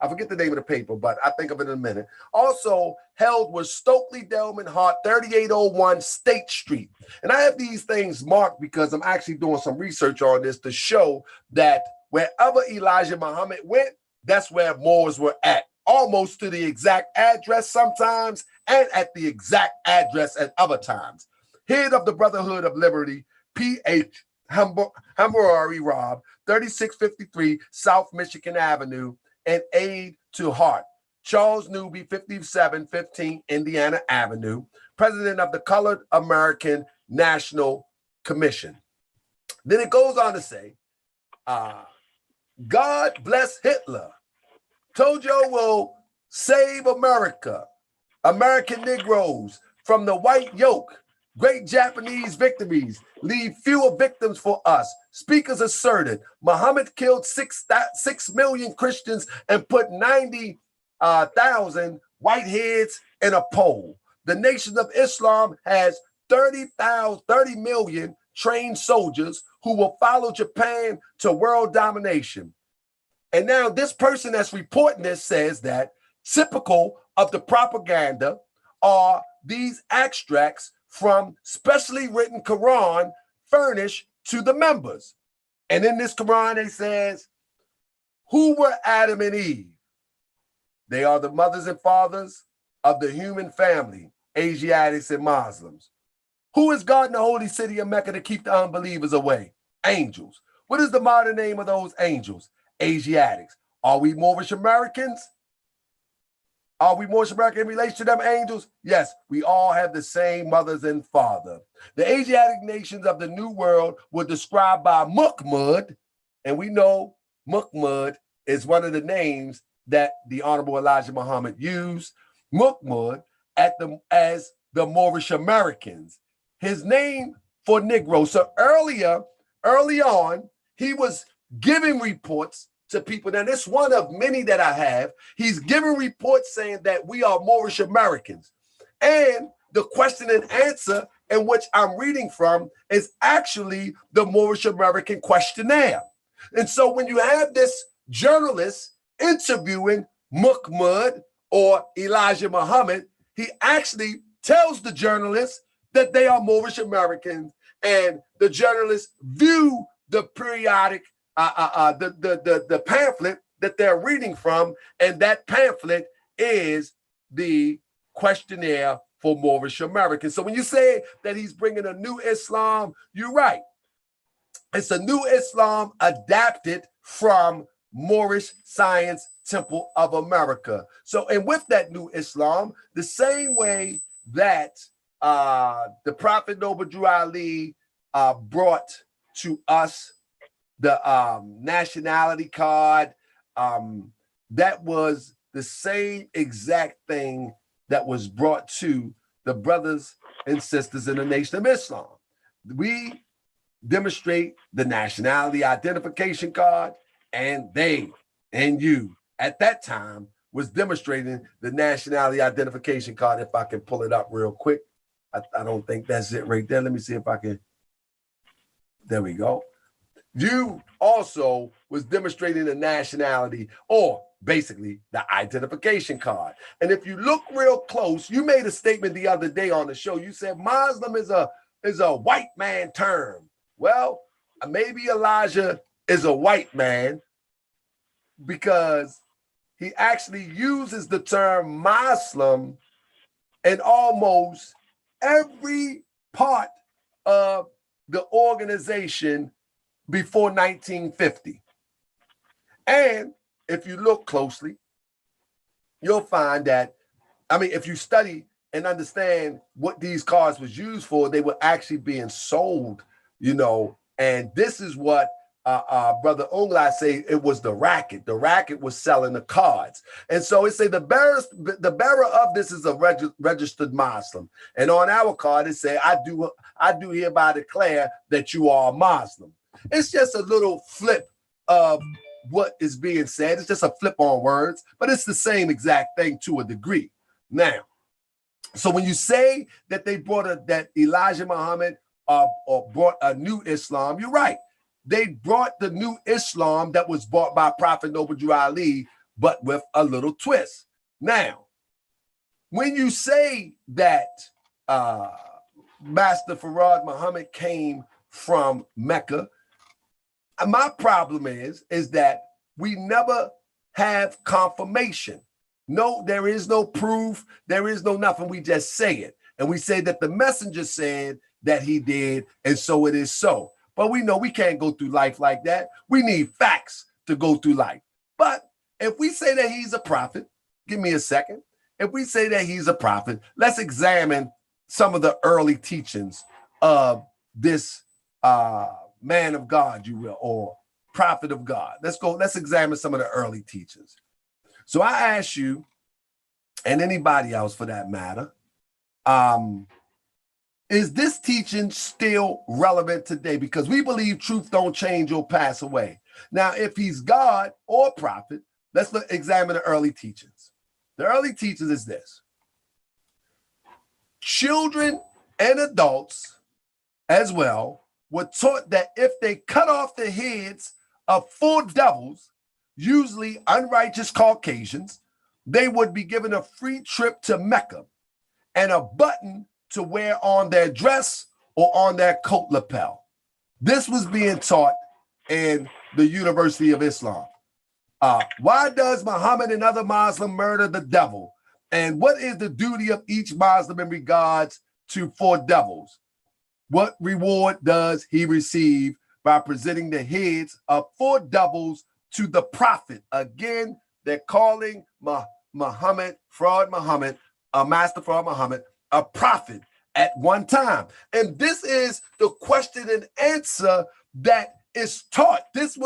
[SPEAKER 4] forget the name of the paper, but I think of it in a minute. Also held was Stokely Delman Hart, 3801 State Street. And I have these things marked because I'm actually doing some research on this to show that wherever Elijah Muhammad went, that's where Moors were at, almost to the exact address sometimes, and at the exact address at other times. Head of the Brotherhood of Liberty, P.H. Hamburari Rob, 3653 South Michigan Avenue, and aide to Hart. Charles Newby, 5715 Indiana Avenue, president of the Colored American National Commission. Then it goes on to say, God bless Hitler. Tojo will save America, American Negroes from the white yoke. Great Japanese victories leave fewer victims for us. Speakers asserted Muhammad killed 6 million Christians and put 90,000 whiteheads in a poll. The Nation of Islam has 30 million trained soldiers who will follow Japan to world domination. And now this person that's reporting this says that typical of the propaganda are these extracts from specially written Quran furnished to the members. And in this Quran, it says, who were Adam and Eve? They are the mothers and fathers of the human family, Asiatics and Muslims. Who is God in the holy city of Mecca to keep the unbelievers away? Angels. What is the modern name of those angels? Asiatics. Are we Moorish Americans? Are we Moorish American in relation to them angels? Yes, we all have the same mothers and father. The Asiatic nations of the New World were described by Muhammad, and we know Muhammad is one of the names that the Honorable Elijah Muhammad used. Muhammad as the Moorish Americans. His name for Negro. So early on, he was giving reports to people. Now, this one of many that I have. He's giving reports saying that we are Moorish Americans. And the question and answer in which I'm reading from is actually the Moorish American questionnaire. And so when you have this journalist interviewing Muhammad or Elijah Muhammad, he actually tells the journalist that they are Moorish Americans, and the journalists view the periodic the pamphlet that they're reading from, and that pamphlet is the questionnaire for Moorish Americans. So when you say that he's bringing a new Islam, you're right. It's a new Islam adapted from Moorish Science Temple of America. So, and with that new Islam, the same way that the Prophet Noble Drew Ali brought to us the nationality card, that was the same exact thing that was brought to the brothers and sisters in the Nation of Islam. We demonstrate the nationality identification card, and they and you at that time was demonstrating the nationality identification card. If I can pull it up real quick. I don't think that's it right there. Let me see if I can. There we go. You also was demonstrating the nationality, or basically the identification card. And if you look real close, you made a statement the other day on the show. You said Muslim is a white man term. Well, maybe Elijah is a white man because he actually uses the term Muslim in almost every part of the organization before 1950. And if you look closely, you'll find that, if you study and understand what these cards was used for, they were actually being sold, and this is what Brother Ungla say it was the racket. The racket was selling the cards. And so it say the bearer of this is a registered Muslim. And on our card, it say, I do hereby declare that you are a Muslim. It's just a little flip of what is being said. It's just a flip on words, but it's the same exact thing to a degree. Now, so when you say that they brought that Elijah Muhammad or brought a new Islam, you're right. They brought the new Islam that was brought by Prophet Noble Drew Ali, but with a little twist. Now, when you say that Master Farad Muhammad came from Mecca, my problem is that we never have confirmation. No, there is no proof. There is no nothing. We just say it. And we say that the messenger said that he did, and so it is so. But we know we can't go through life like that. We need facts to go through life. But if we say that he's a prophet, give me a second. If we say that he's a prophet, let's examine some of the early teachings of this man of God, you will, or prophet of God. Let's examine some of the early teachings. So I ask you, and anybody else for that matter, is this teaching still relevant today? Because we believe truth don't change or pass away. Now, if he's God or prophet, let's examine the early teachings. The early teachings is this. Children and adults as well were taught that if they cut off the heads of 4 devils, usually unrighteous Caucasians, they would be given a free trip to Mecca and a button to wear on their dress or on their coat lapel. This was being taught in the University of Islam. Why does Muhammad and other Muslims murder the devil? And what is the duty of each Muslim in regards to 4 devils? What reward does he receive by presenting the heads of 4 devils to the prophet? Again, they're calling Muhammad, Fraud Muhammad, Master Fraud Muhammad, a prophet at one time. And this is the question and answer that is taught. This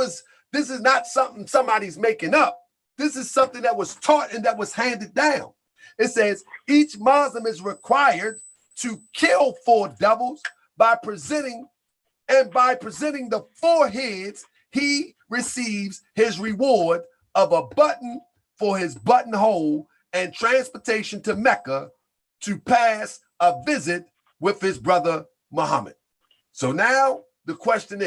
[SPEAKER 4] is not something somebody's making up. This is something that was taught and that was handed down. It says each Muslim is required to kill 4 devils by presenting the 4 heads, he receives his reward of a button for his buttonhole and transportation to Mecca to pass a visit with his brother Muhammad. So now the question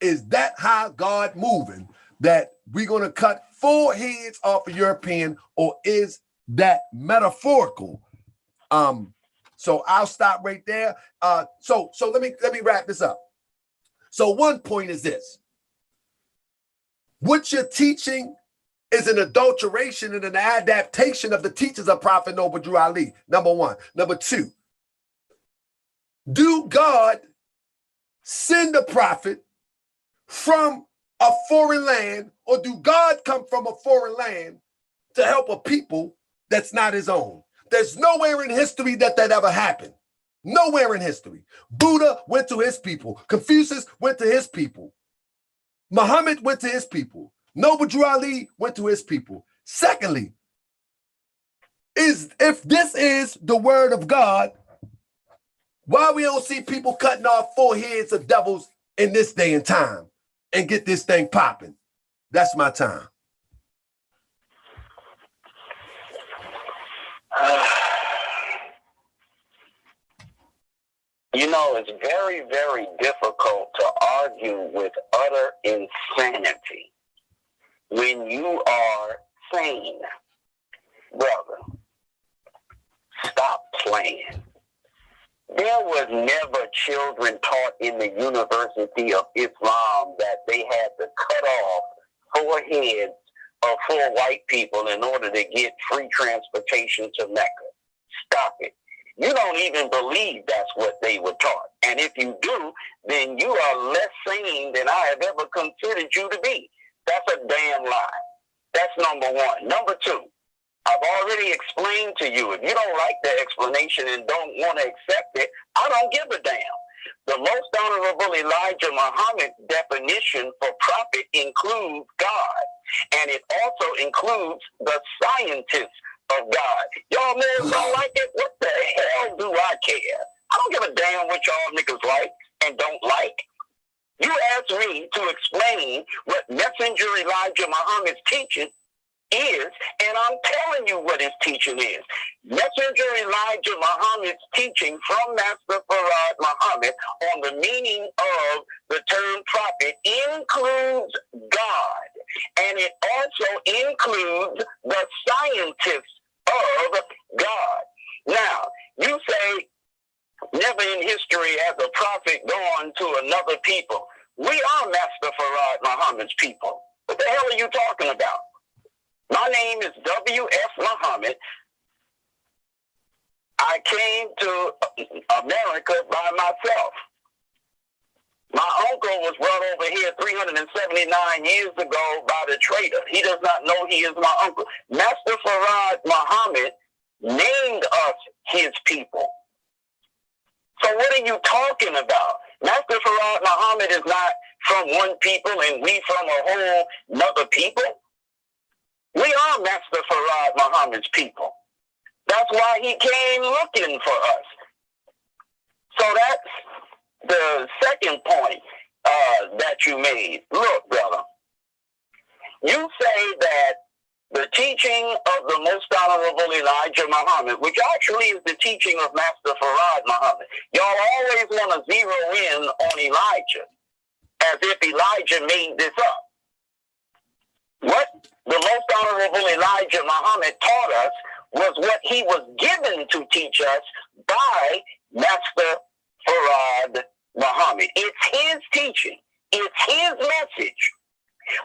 [SPEAKER 4] is that how God moving, that we're going to cut 4 heads off a European, or is that metaphorical? So I'll stop right there. So let me wrap this up. So one point is this. What you're teaching is an adulteration and an adaptation of the teachings of Prophet Noble Drew Ali, number 1. Number 2, do God send a prophet from a foreign land, or do God come from a foreign land to help a people that's not his own? There's nowhere in history that ever happened. Nowhere in history. Buddha went to his people. Confucius went to his people. Muhammad went to his people. Noble Drew Ali went to his people. Secondly, if this is the word of God, why we don't see people cutting off 4 heads of devils in this day and time and get this thing popping? That's my time.
[SPEAKER 3] You know, it's very, very difficult to argue with utter insanity when you are sane. Brother, stop playing. There was never children taught in the University of Islam that they had to cut off 4 heads of 4 white people in order to get free transportation to Mecca. Stop it. You don't even believe that's what they were taught. And if you do, then you are less sane than I have ever considered you to be. That's a damn lie. That's number 1. Number 2, I've already explained to you. If you don't like the explanation and don't want to accept it, I don't give a damn. The most honorable Elijah Muhammad's definition for prophet includes God, and it also includes the scientists of God. Y'all Moors don't like it? What the hell do I care? I don't give a damn what y'all niggas like and don't like. You asked me to explain what Messenger Elijah Muhammad's teaching is, and I'm telling you what his teaching is. Messenger Elijah Muhammad's teaching from Master Farad Muhammad on the meaning of the term prophet includes God, and it also includes the scientists of God. Now, you say, never in history has a prophet gone to another people. We are Master Farad Muhammad's people. What the hell are you talking about? My name is W.F. Muhammad. I came to America by myself. My uncle was brought over here 379 years ago by the trader. He does not know he is my uncle. Master Farad Muhammad named us his people. So what are you talking about? Master Farad Muhammad is not from one people and we from a whole nother people. We are Master Farad Muhammad's people. That's why he came looking for us. So that's the second point that you made. Look, brother, you say that the teaching of the most honorable Elijah Muhammad, which actually is the teaching of Master Farad Muhammad. Y'all always want to zero in on Elijah as if Elijah made this up. What the most honorable Elijah Muhammad taught us was what he was given to teach us by Master Farad Muhammad. It's his teaching. It's his message.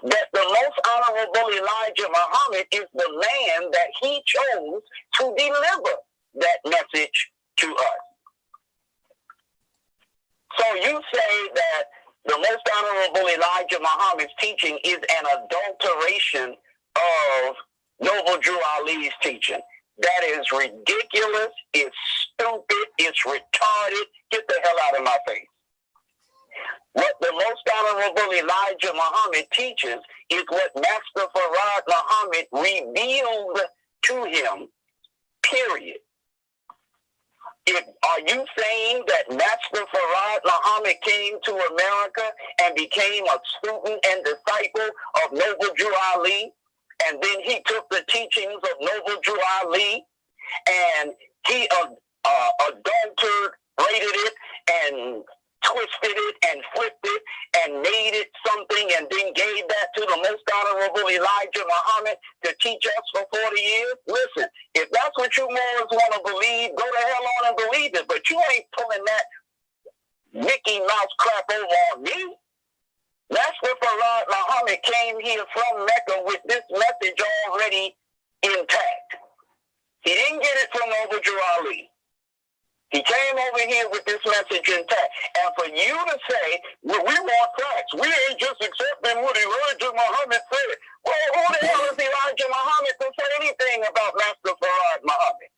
[SPEAKER 3] That the most honorable Elijah Muhammad is the man that he chose to deliver that message to us. So you say that the most honorable Elijah Muhammad's teaching is an adulteration of Noble Drew Ali's teaching. That is ridiculous. It's stupid. It's retarded. Get the hell out of my face. What the most honorable Elijah Muhammad teaches is what Master Farad Muhammad revealed to him, period. Are you saying that Master Farad Muhammad came to America and became a student and disciple of Noble Drew Ali, and then he took the teachings of Noble Drew Ali and he adulterated it and twisted it and flipped it and made it something and then gave that to the most honorable Elijah Muhammad to teach us for 40 years? Listen, if that's what you Moors want to believe, go to hell on and believe it. But you ain't pulling that Mickey Mouse crap over on me. Master Farad Muhammad came here from Mecca with this message already intact. He didn't get it from Noble Drew Ali. He came over here with this message intact. And for you to say, well, we want facts. We ain't just accepting what Elijah Muhammad said. Well, who the hell is Elijah Muhammad to say anything about Master Farad Muhammad?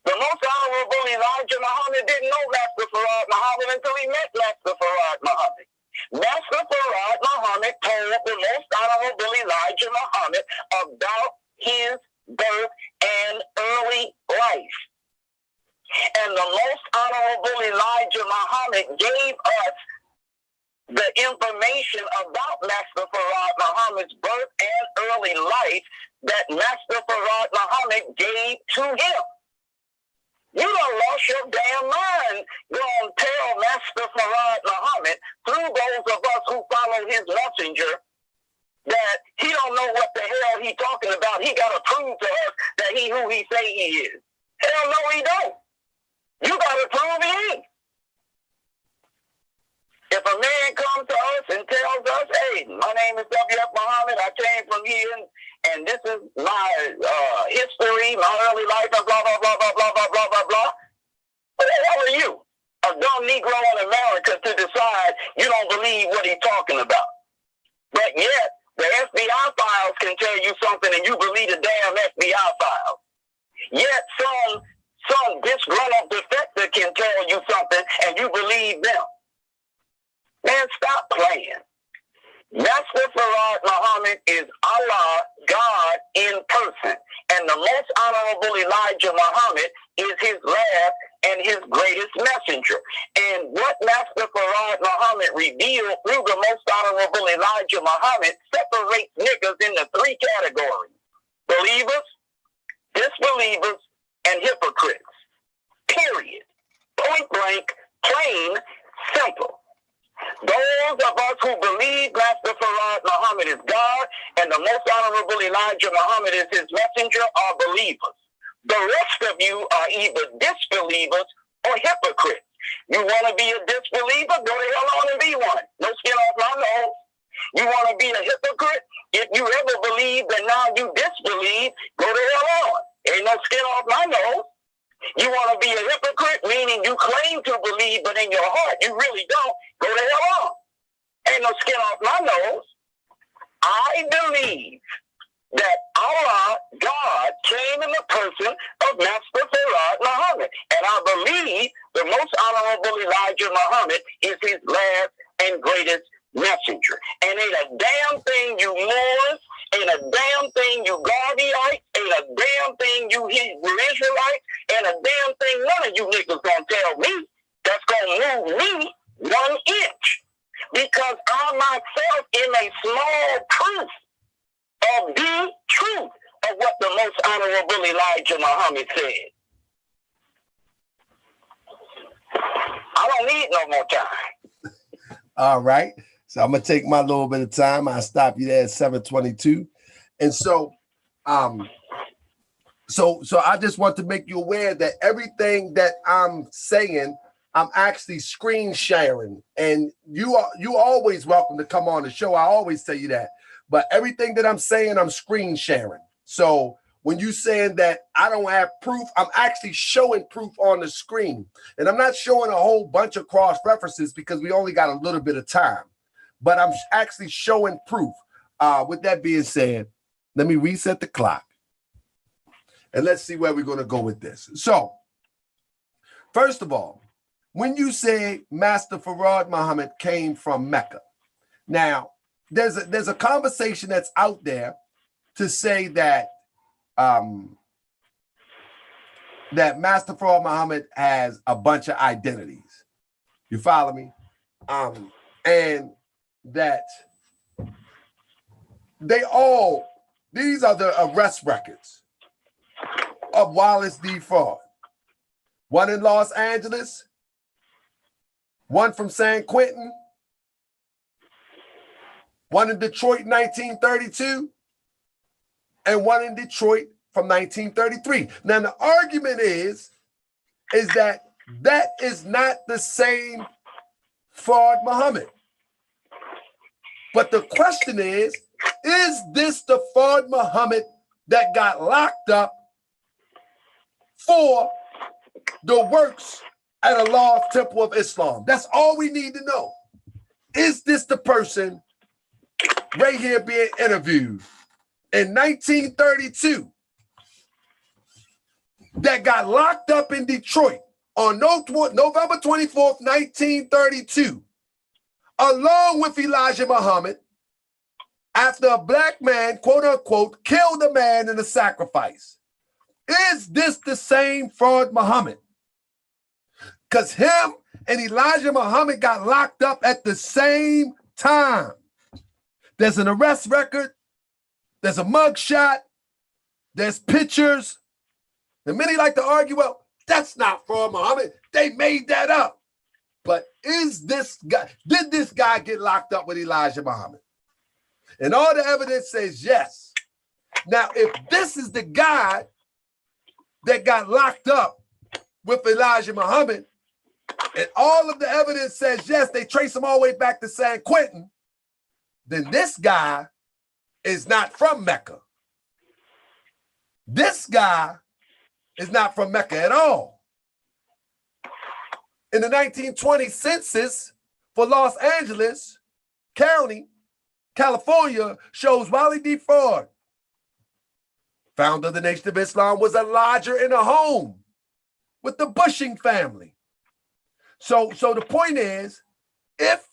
[SPEAKER 3] The most honorable Elijah Muhammad didn't know Master Farad Muhammad until he met Master Farad Muhammad. Master Farad Muhammad told the most honorable Elijah Muhammad about his birth and early life. And the most honorable Elijah Muhammad gave us the information about Master Farad Muhammad's birth and early life that Master Farad Muhammad gave to him. You done lost your damn mind going to tell Master Farad Muhammad, through those of us who follow his messenger, that he don't know what the hell he talking about. He got to prove to us that he who he say he is. Hell no, he don't. You got to prove he ain't. If a man comes to us and tells us, hey, my name is W.F. Muhammad, I came from here, and this is my history, my early life, and blah, blah, blah, blah, blah, blah, blah, blah, blah. What the hell are you, a dumb Negro in America, to decide you don't believe what he's talking about? But yet, the FBI files can tell you something, and you believe the damn FBI files. Yet some disgruntled defector can tell you something and you believe them. Man, stop playing. Master Farad Muhammad is Allah, God in person. And the most honorable Elijah Muhammad is his last and his greatest messenger. And what Master Farad Muhammad revealed through the most honorable Elijah Muhammad separates niggas into three categories: believers, disbelievers, and hypocrites. Period. Point blank, plain, simple. Those of us who believe Master Farad Muhammad is God and the most honorable Elijah Muhammad is his messenger are believers. The rest of you are either disbelievers or hypocrites. You want to be a disbeliever? Go to hell on and be one. No skin off my nose. You want to be a hypocrite? If you ever believe that now you disbelieve, go to hell on. Ain't no skin off my nose. You want to be a hypocrite, meaning you claim to believe, but in your heart you really don't. Go to hell on. Ain't no skin off my nose. I believe that Allah, God, came in the person of Master Farad Muhammad. And I believe the most honorable Elijah Muhammad is his last and greatest messenger. And ain't a damn thing you Moors, ain't a damn thing you Garveyites, ain't a damn thing you Hebrew Israelites, and a damn thing none of you niggas gonna tell me that's gonna move me 1 inch. Because I myself am a small proof of the truth of what the most honorable Elijah Muhammad said. I don't need no more time.
[SPEAKER 4] All right. So I'm gonna take my little bit of time. I'll stop you there at 7:22. And so so I just want to make you aware that everything that I'm saying, I'm actually screen sharing. And you always welcome to come on the show. I always tell you that. But everything that I'm saying, I'm screen sharing. So when you saying that I don't have proof, I'm actually showing proof on the screen. And I'm not showing a whole bunch of cross references because we only got a little bit of time. But I'm actually showing proof. With that being said, let me reset the clock. And let's see where we're going to go with this. So, first of all, when you say Master Farad Muhammad came from Mecca, now, there's a conversation that's out there to say that that Master Farad Muhammad has a bunch of identities. You follow me? And that these are the arrest records of Wallace D. Farad. One in Los Angeles, one from San Quentin, one in Detroit in 1932, and one in Detroit from 1933. Now, the argument is that is not the same Farad Muhammad. But the question is this the Farad Muhammad that got locked up for the works at Allah's Temple of Islam? That's all we need to know. Is this the person right here being interviewed in 1932 that got locked up in Detroit on November 24th, 1932, along with Elijah Muhammad, after a black man, quote unquote, killed a man in a sacrifice? Is this the same Farad Muhammad? Because him and Elijah Muhammad got locked up at the same time. There's an arrest record. There's a mug shot. There's pictures. And many like to argue, well, that's not Farad Muhammad. They made that up. But did this guy get locked up with Elijah Muhammad? And all the evidence says yes. Now, if this is the guy that got locked up with Elijah Muhammad, and all of the evidence says yes, they trace him all the way back to San Quentin, then this guy is not from Mecca. This guy is not from Mecca at all. In the 1920 census for Los Angeles County, California, shows Wally D. Farad, founder of the Nation of Islam, was a lodger in a home with the Bushing family. So the point is if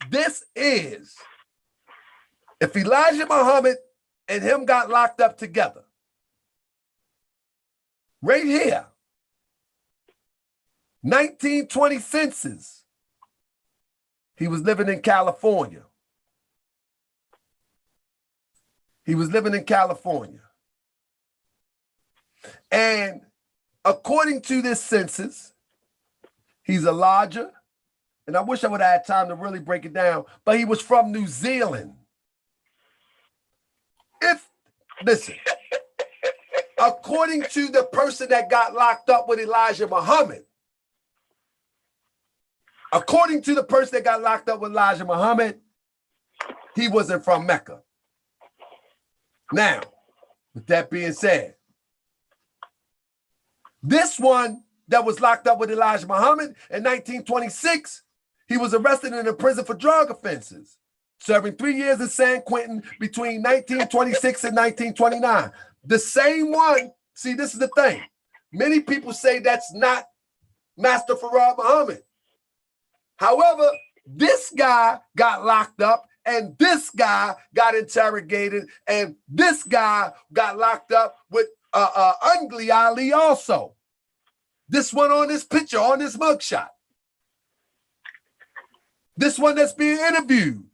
[SPEAKER 4] Elijah Muhammad and him got locked up together, right here, 1920 census, he was living in California. And according to this census, he's a lodger. And I wish I would have had time to really break it down, but he was from New Zealand. Listen, according to the person that got locked up with Elijah Muhammad, he wasn't from Mecca. Now, with that being said, this one that was locked up with Elijah Muhammad in 1926, he was arrested and in prison for drug offenses, serving 3 years in San Quentin between 1926 and 1929. The same one, see, this is the thing. Many people say that's not Master Farad Muhammad. However, this guy got locked up, and this guy got interrogated, and this guy got locked up with Ungly Ali also. This one on this picture, on this mugshot. This one that's being interviewed.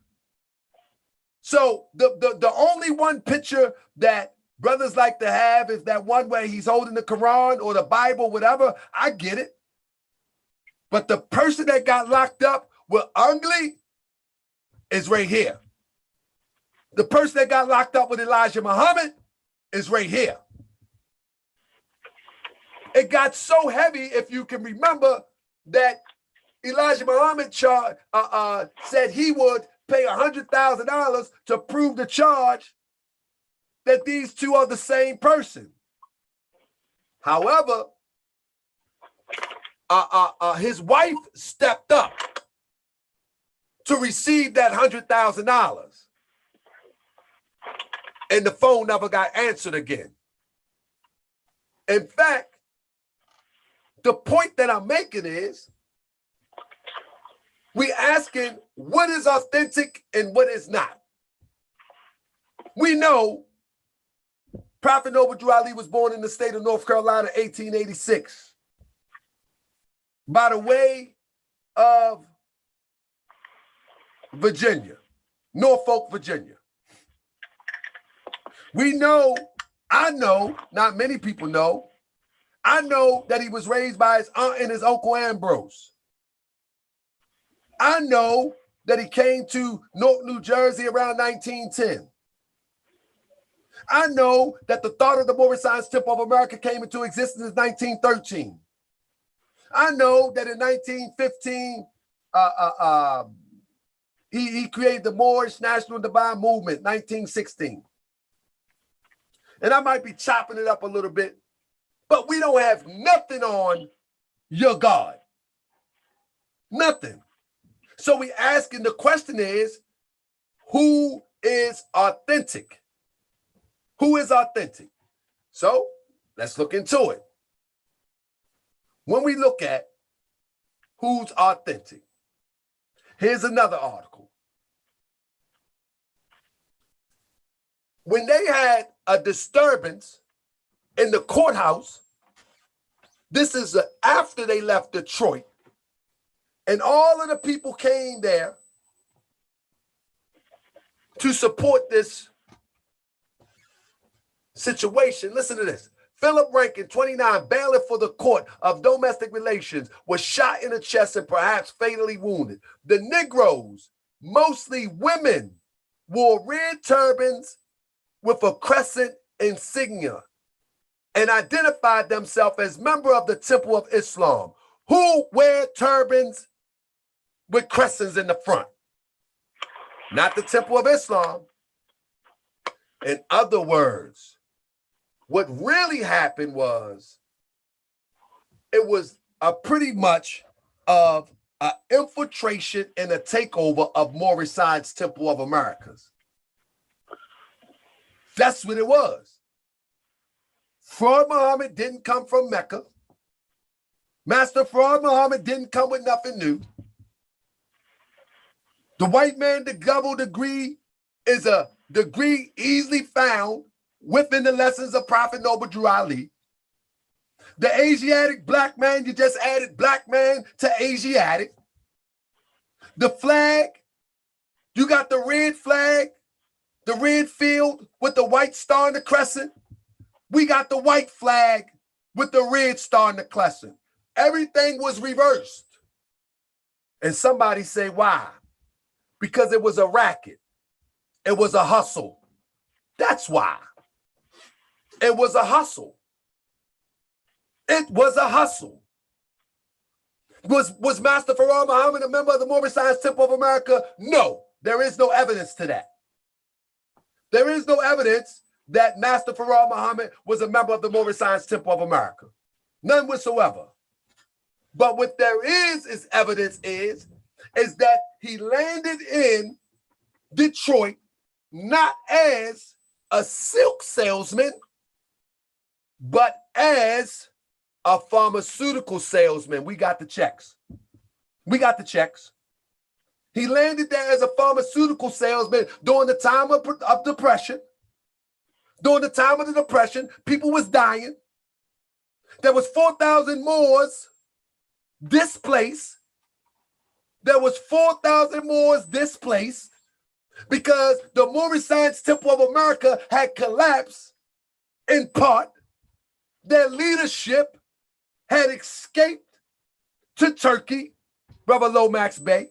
[SPEAKER 4] So the only one picture that brothers like to have is that one where he's holding the Quran or the Bible, whatever. I get it. But the person that got locked up with Ungly is right here. The person that got locked up with Elijah Muhammad is right here. It got so heavy, if you can remember, that Elijah Muhammad said he would pay $100,000 to prove the charge that these two are the same person. However, his wife stepped up to receive that $100,000, and the phone never got answered again. In fact, the point that I'm making is we asking what is authentic and what is not. We know Prophet Noble Drew Ali was born in the state of North Carolina in 1886 by the way of Virginia, Norfolk, Virginia. We know, I know, not many people know, I know that he was raised by his aunt and his uncle Ambrose. I know that he came to Newark, New Jersey around 1910. I know that the thought of the Moorish Temple of America came into existence in 1913. I know that in 1915, he created the Moorish National Divine Movement, 1916. And I might be chopping it up a little bit, but we don't have nothing on your God. Nothing. So we asking, the question is, who is authentic? Who is authentic? So let's look into it. When we look at who's authentic, here's another article. When they had a disturbance in the courthouse, this is after they left Detroit, and all of the people came there to support this situation. Listen to this. Philip Rankin, 29, bailiff for the Court of Domestic Relations, was shot in the chest and perhaps fatally wounded. The Negroes, mostly women, wore red turbans with a crescent insignia and identified themselves as member of the Temple of Islam, who wear turbans with crescents in the front. Not the Temple of Islam. In other words, what really happened was, it was a pretty much of an infiltration and a takeover of Moorish Science Temple of Americas. That's what it was. Farad Muhammad didn't come from Mecca. Master Farad Muhammad didn't come with nothing new. The white man double degree is a degree easily found within the lessons of Prophet Noble Drew Ali. The Asiatic black man, you just added black man to Asiatic. The flag, you got the red flag, the red field with the white star and the crescent. We got the white flag with the red star and the crescent. Everything was reversed. And somebody say, why? Because it was a racket. It was a hustle. That's why. It was a hustle. It was a hustle. Was Master Farad Muhammad a member of the Moorish Science Temple of America? No, there is no evidence to that. There is no evidence that Master Farad Muhammad was a member of the Moorish Science Temple of America. None whatsoever. But what there is evidence is that he landed in Detroit not as a silk salesman, but as a pharmaceutical salesman. We got the checks. We got the checks. He landed there as a pharmaceutical salesman during the time of depression. During the time of the depression, people was dying. There was 4,000 Moors displaced. There was 4,000 Moors displaced because the Moorish Science Temple of America had collapsed in part. Their leadership had escaped to Turkey, Brother Lomax Bey.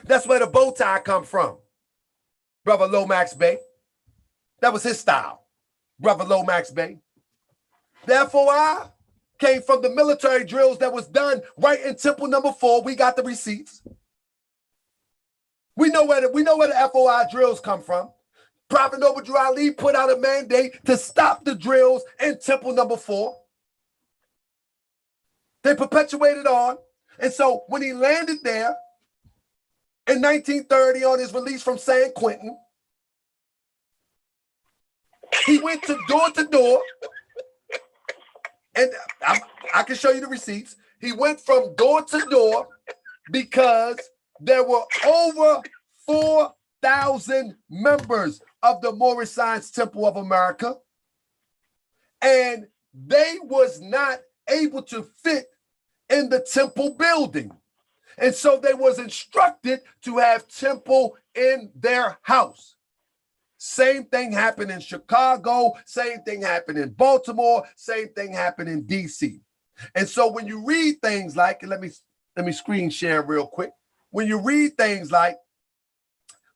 [SPEAKER 4] That's where the bow tie come from, Brother Lomax Bey. That was his style, Brother Lomax Bey. Therefore, I came from the military drills that was done right in Temple number 4. We got the receipts. We know where the FOI drills come from. Prophet Noble Drew Ali put out a mandate to stop the drills in Temple number 4. They perpetuated on. And so when he landed there in 1930 on his release from San Quentin, he went to door, and I can show you the receipts. He went from door to door because there were over 4,000 members of the Moorish Science Temple of America, and they was not able to fit in the temple building. And so they was instructed to have temple in their house. Same thing happened in Chicago, same thing happened in Baltimore, same thing happened in DC. And so when you read things like, let me screen share real quick. When you read things like,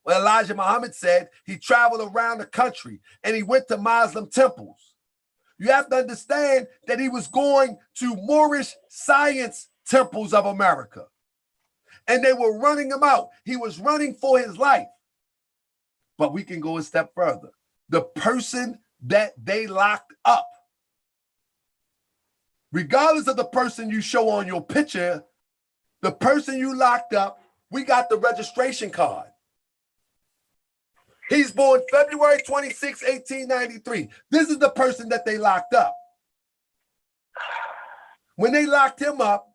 [SPEAKER 4] well, Elijah Muhammad said he traveled around the country and he went to Muslim temples. You have to understand that he was going to Moorish Science Temples of America. And they were running him out. He was running for his life. But we can go a step further. The person that they locked up, regardless of the person you show on your picture, the person you locked up, we got the registration card. He's born February 26, 1893. This is the person that they locked up. When they locked him up,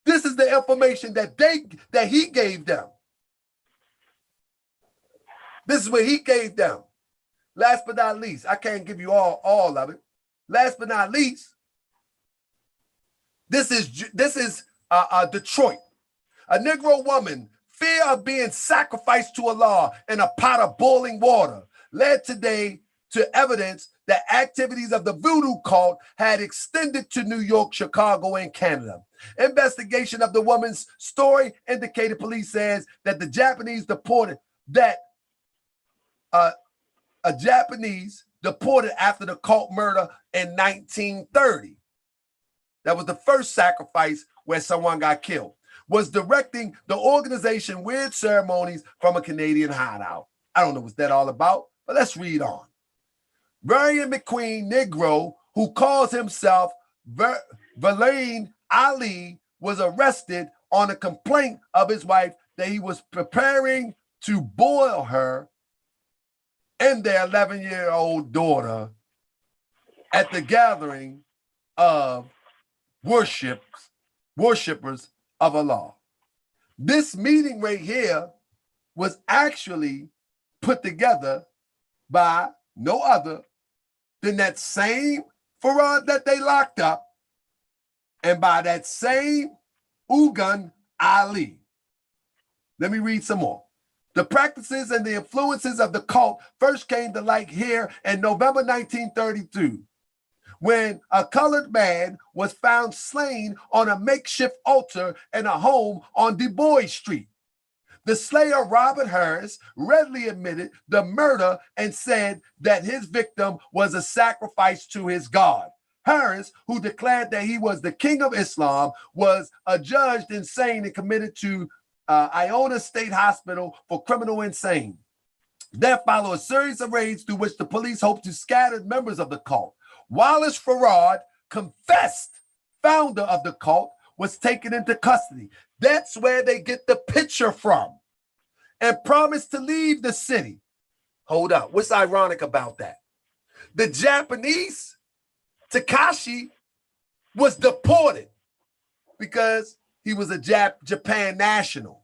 [SPEAKER 4] this is the information that he gave them. This is what he gave them. Last but not least, I can't give you all of it. Last but not least, this is Detroit. A Negro woman, fear of being sacrificed to Allah in a pot of boiling water, led today to evidence that activities of the voodoo cult had extended to New York, Chicago, and Canada. Investigation of the woman's story indicated police says that the Japanese deported a Japanese deported after the cult murder in 1930. That was the first sacrifice where someone got killed. Was directing the organization Weird Ceremonies from a Canadian hideout. I don't know what's that all about, but let's read on. Varian McQueen Negro, who calls himself Verlaine Ali, was arrested on a complaint of his wife that he was preparing to boil her and their 11-year-old daughter at the gathering of worshippers of Allah. This meeting right here was actually put together by no other than that same Farad that they locked up, and by that same Ugan Ali. Let me read some more. The practices and the influences of the cult first came to light here in November 1932, when a colored man was found slain on a makeshift altar in a home on Du Bois Street. The slayer, Robert Harris, readily admitted the murder and said that his victim was a sacrifice to his God. Harris, who declared that he was the king of Islam, was adjudged insane and committed to Iona State Hospital for criminal insane. There followed a series of raids through which the police hoped to scatter members of the cult. Wallace Farad, confessed founder of the cult, was taken into custody. That's where they get the picture from, and promised to leave the city. Hold up. What's ironic about that? The Japanese, Takashi, was deported because he was a Japan national.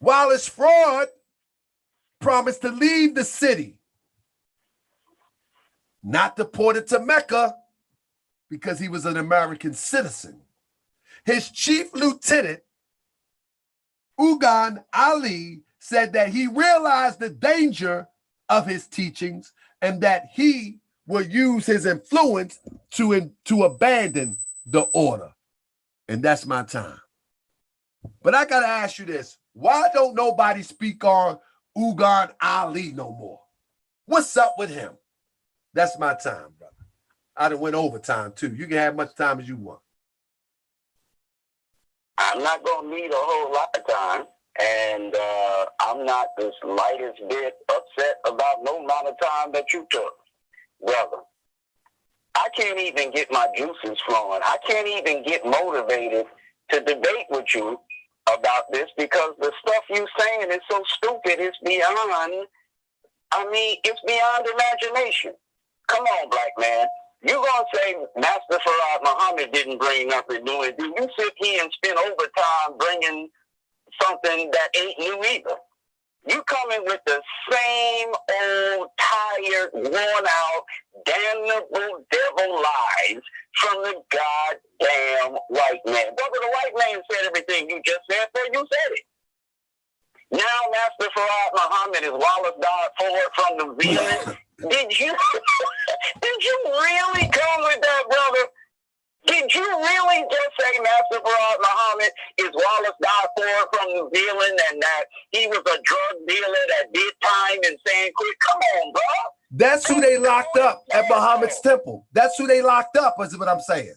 [SPEAKER 4] Wallace Farad promised to leave the city, not deported to Mecca because he was an American citizen. His chief lieutenant, Ugan Ali, said that he realized the danger of his teachings and that he would use his influence to abandon the order. And that's my time. But I got to ask you this. Why don't nobody speak on Ugan Ali no more? What's up with him? That's my time, brother. I done went overtime too. You can have much time as you want.
[SPEAKER 3] I'm not going to need a whole lot of time, and I'm not the slightest bit upset about no amount of time that you took, brother. I can't even get my juices flowing. I can't even get motivated to debate with you about this because the stuff you saying is so stupid. It's beyond, it's beyond imagination. Come on, black man. You gonna say Master Farad Muhammad didn't bring nothing new, and you sit here and spend overtime bringing something that ain't new either. You coming with the same old, tired, worn-out, damnable devil lies from the goddamn white man. Brother, the white man said everything you just said, but you said it. Now Master Farad Muhammad is Wallace Dodd Ford from New Zealand. Did you really come with that, brother? Did you really just say Master Farad Muhammad is Wallace Dodd Ford from New Zealand and that he was a drug dealer that did time in San Quentin? Come on, bro.
[SPEAKER 4] That's who they locked up at Muhammad's temple. That's who they locked up, is what I'm saying.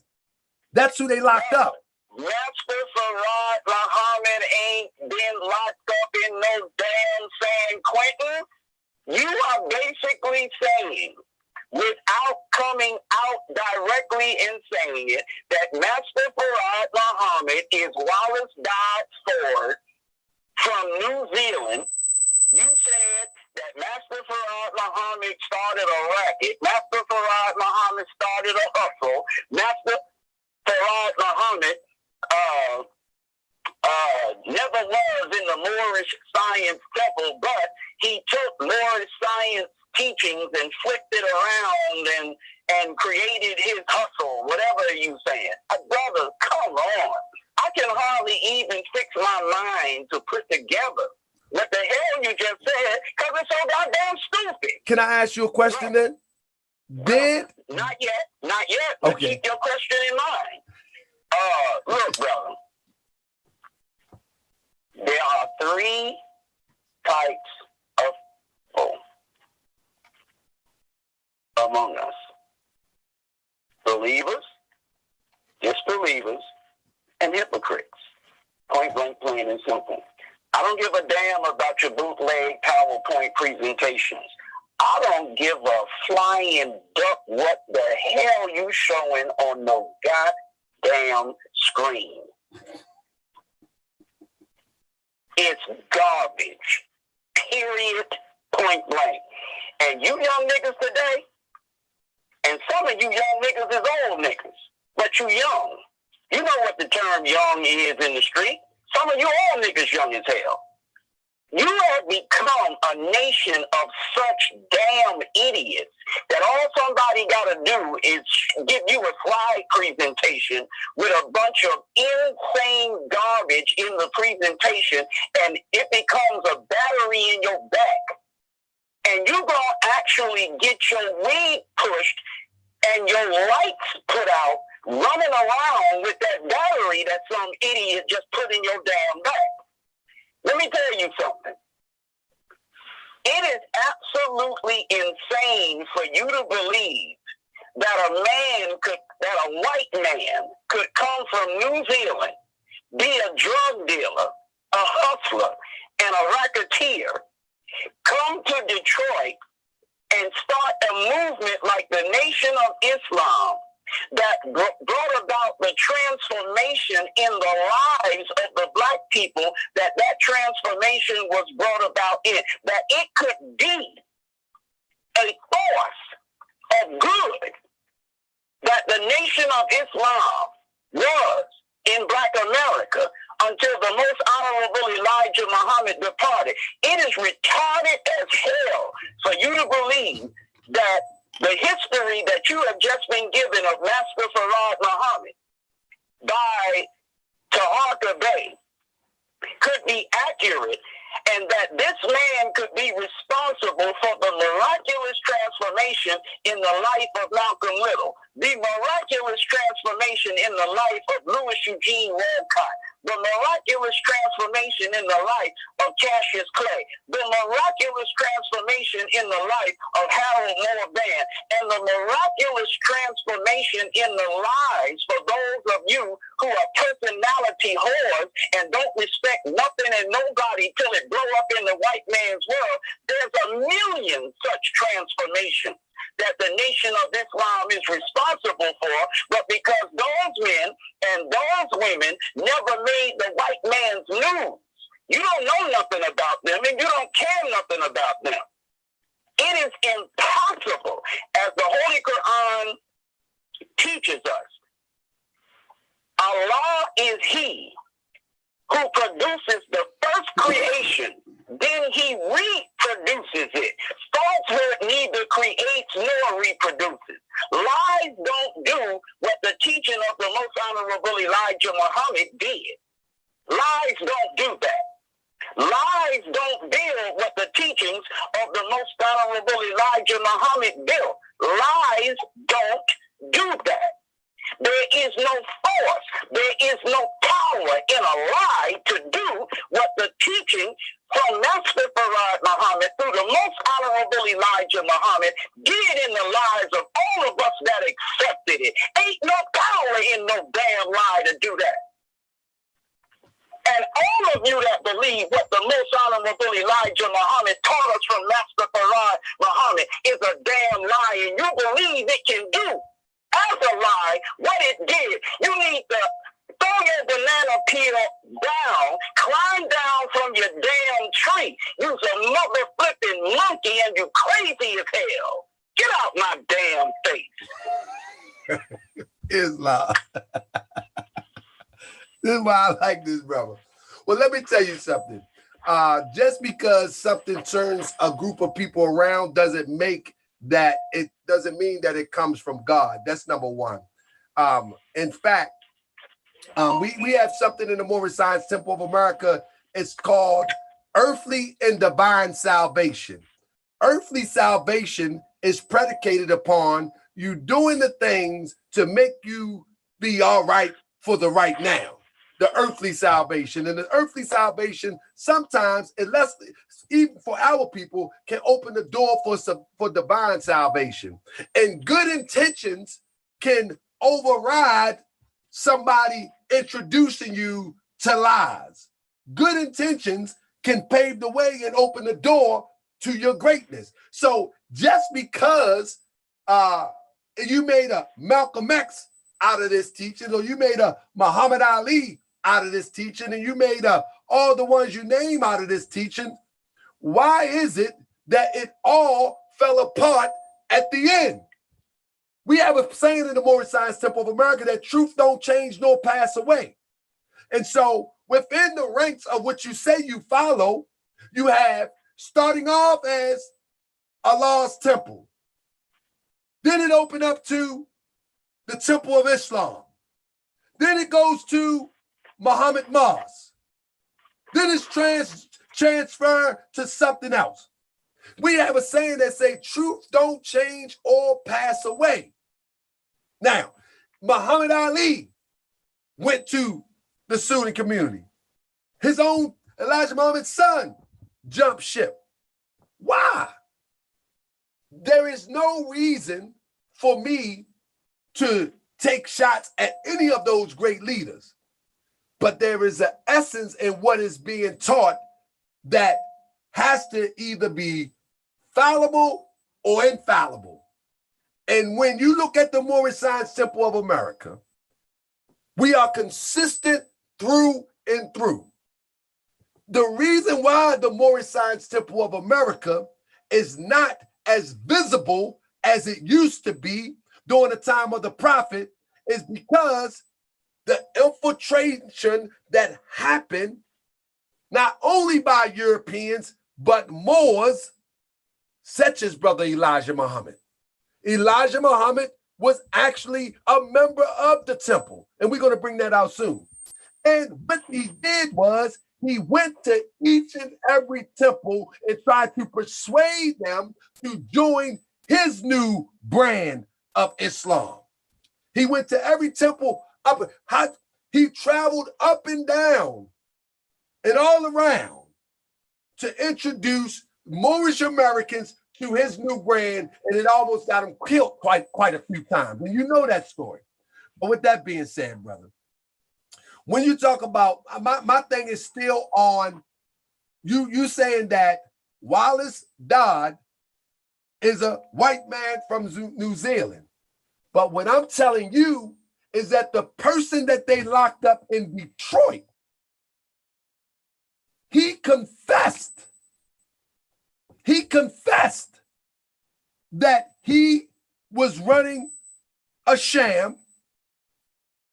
[SPEAKER 4] That's who they locked up.
[SPEAKER 3] Master Farad Muhammad ain't been locked up in no damn San Quentin. You are basically saying, without coming out directly and saying it, that Master Farad Muhammad is Wallace Dodd Ford from New Zealand. You said that Master Farad Muhammad started a racket. Master Farad Muhammad started a hustle. Master Farad Muhammad never was in the Moorish science temple, but he took Moorish science teachings and flipped it around and created his hustle, whatever you saying. Brother, come on. I can hardly even fix my mind to put together what the hell you just said because it's so goddamn stupid.
[SPEAKER 4] Can I ask you a question then?
[SPEAKER 3] Not yet. But
[SPEAKER 4] Okay.
[SPEAKER 3] keep your question in mind. Look, brother. There are three types of people among us. Believers, disbelievers, and hypocrites. Point blank, plain and simple. I don't give a damn about your bootleg PowerPoint presentations. I don't give a flying duck what the hell you showing on the goddamn screen. It's garbage. Period. Point blank. And you young niggas today, and some of you young niggas is old niggas, but you young. You know what the term young is in the street. Some of you all niggas young as hell. You have become a nation of such damn idiots that all somebody got to do is give you a slide presentation with a bunch of insane garbage in the presentation, and it becomes a battery in your back. And you're going to actually get your weed pushed and your lights put out running around with that battery that some idiot just put in your damn back. Let me tell you something. It is absolutely insane for you to believe that a white man could come from New Zealand, be a drug dealer, a hustler, and a racketeer, come to Detroit and start a movement like the Nation of Islam that brought about the transformation in the lives of the black people, that transformation was brought about in, that it could be a force of good, that the Nation of Islam was in black America until the most honorable Elijah Muhammad departed. It is retarded as hell for you to believe that the history that you have just been given of Master Farad Muhammad by Taharka Bey could be accurate, and that this man could be responsible for the miraculous transformation in the life of Malcolm Little, the miraculous transformation in the life of Louis Eugene Walcott, the miraculous transformation in the life of Cassius Clay, the miraculous transformation in the life of Harold Morvan, and the miraculous transformation in the lives for those of you who are personality whores and don't respect nothing and nobody till it blow up in the white man's world. There's a million such transformations that the Nation of Islam is responsible for, but because those men and those women never made the white man's news, you don't know nothing about them and you don't care nothing about them. It is impossible, as the Holy Quran teaches us. Allah is He who produces the first creation, then He reproduces it. Falsehood neither creates nor reproduces. Lies don't do what the teaching of the most honorable Elijah Muhammad did. Lies don't do that. Lies don't build what the teachings of the most honorable Elijah Muhammad built. Lies don't do that. There is no force, there is no power in a lie to do what the teaching from Master Farad Muhammad through the most honorable Elijah Muhammad did in the lives of all of us that accepted it. Ain't no power in no damn lie to do that. And all of you that believe what the most honorable Elijah Muhammad taught us from Master Farad Muhammad is a damn lie, and you believe it can do as a lie what it did. You need to throw your banana peel down, climb down from your damn tree. You's a mother flipping monkey and you crazy as hell. Get out my damn face.
[SPEAKER 4] Islam. This is why I like this, brother. Well, let me tell you something. Just because something turns a group of people around doesn't mean that it comes from God. That's number one. In fact, we have something in the Moorish Science Temple of America. It's called earthly and divine salvation. Earthly salvation is predicated upon you doing the things to make you be all right for the right now. The earthly salvation. And the earthly salvation sometimes, unless even for our people, can open the door for divine salvation. And good intentions can override somebody introducing you to lies. Good intentions can pave the way and open the door to your greatness. So just because you made a Malcolm X out of this teaching, or you made a Muhammad Ali out of this teaching, and you made all the ones you name out of this teaching, why is it that it all fell apart at the end? We have a saying in the Moorish Science Temple of America that truth don't change nor pass away. And so within the ranks of what you say you follow, you have starting off as Allah's temple. Then it opened up to the Temple of Islam. Then it goes to Muhammad Mosque. Then it's transferred to something else. We have a saying that say truth don't change or pass away. Now, Muhammad Ali went to the Sunni community. His own Elijah Muhammad's son jumped ship. Why? There is no reason for me to take shots at any of those great leaders. But there is an essence in what is being taught that has to either be fallible or infallible. And when you look at the Moorish Science Temple of America, we are consistent through and through. The reason why the Moorish Science Temple of America is not as visible as it used to be during the time of the Prophet is because the infiltration that happened not only by Europeans, but Moors, such as Brother Elijah Muhammad. Elijah Muhammad was actually a member of the temple, and we're going to bring that out soon. And what he did was he went to each and every temple and tried to persuade them to join his new brand of Islam. He went to every temple he traveled up and down and all around to introduce Moorish Americans to his new brand, and it almost got him killed quite a few times. And you know that story. But with that being said, brother, when you talk about, my thing is still on you saying that Wallace Dodd is a white man from New Zealand. But what I'm telling you is that the person that they locked up in Detroit, he confessed that he was running a sham.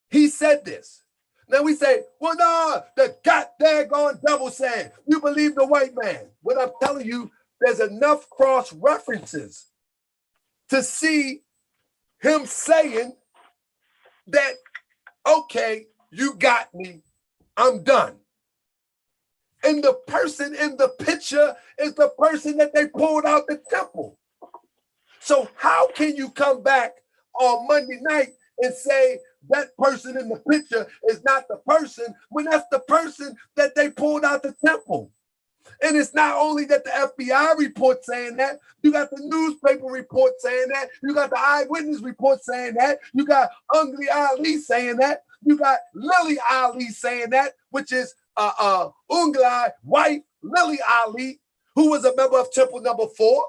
[SPEAKER 4] He said this. Now we say, well, no, the goddamn devil said, you believe the white man. What I'm telling you, there's enough cross references to see him saying that, okay, you got me, I'm done. And the person in the picture is the person that they pulled out the temple. So how can you come back on Monday night and say that person in the picture is not the person when that's the person that they pulled out the temple? And it's not only that the FBI report saying that, you got the newspaper report saying that, you got the eyewitness report saying that, you got Ungly Ali saying that, you got Lily Ali saying that, which is Ungly wife, Lily Ali, who was a member of Temple Number 4.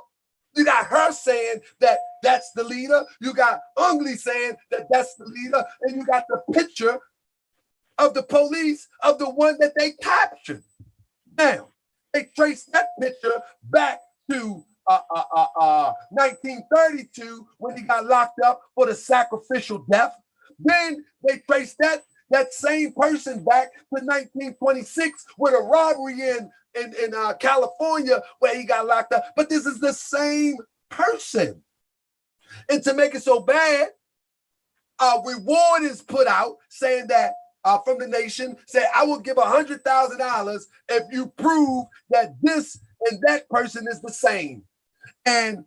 [SPEAKER 4] You got her saying that that's the leader. You got Ungly saying that that's the leader. And you got the picture of the police of the one that they captured. Now, they traced that picture back to 1932 when he got locked up for the sacrificial death. Then they traced that same person back to 1926 with a robbery in California where he got locked up. But this is the same person. And to make it so bad, a reward is put out saying that from the nation, say, I will give $100,000 if you prove that this and that person is the same. And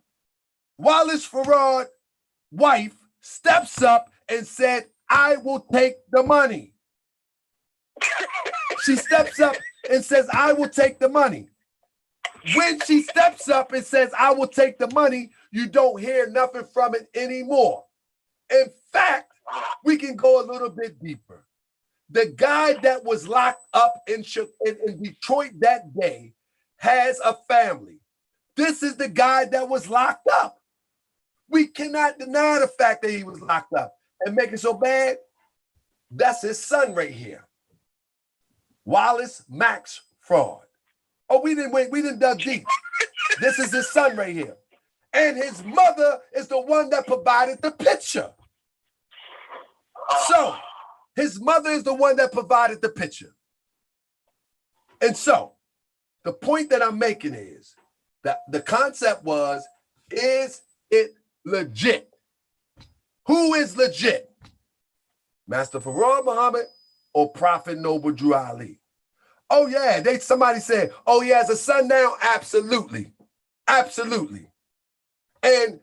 [SPEAKER 4] Wallace Farad wife steps up and said, I will take the money. She steps up and says, I will take the money. When she steps up and says, I will take the money, you don't hear nothing from it anymore. In fact, we can go a little bit deeper. The guy that was locked up in Detroit that day has a family. This is the guy that was locked up. We cannot deny the fact that he was locked up. And make it so bad, that's his son right here. Wallace Max Fraud. Oh, we didn't dug deep. This is his son right here. and his mother is the one that provided the picture. So his mother is the one that provided the picture. And so the point that I'm making is that the concept was, is it legit? Who is legit? Master Farad Muhammad or Prophet Noble Drew Ali? Oh yeah, somebody said, oh he has a son now? Absolutely. Absolutely. And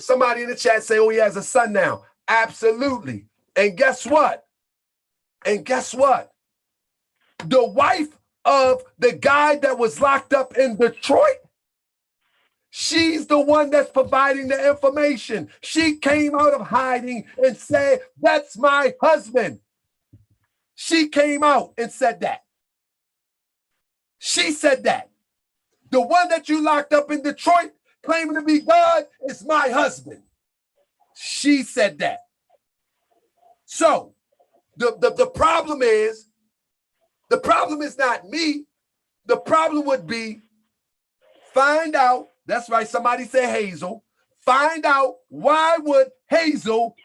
[SPEAKER 4] somebody in the chat say, oh he has a son now? Absolutely. And guess what? The wife of the guy that was locked up in Detroit, she's the one that's providing the information. She came out of hiding and said, that's my husband. She came out and said that. She said that. The one that you locked up in Detroit claiming to be God is my husband. She said that. So the problem is not me. The problem would be find out. That's right. Somebody said Hazel. Find out why would Hazel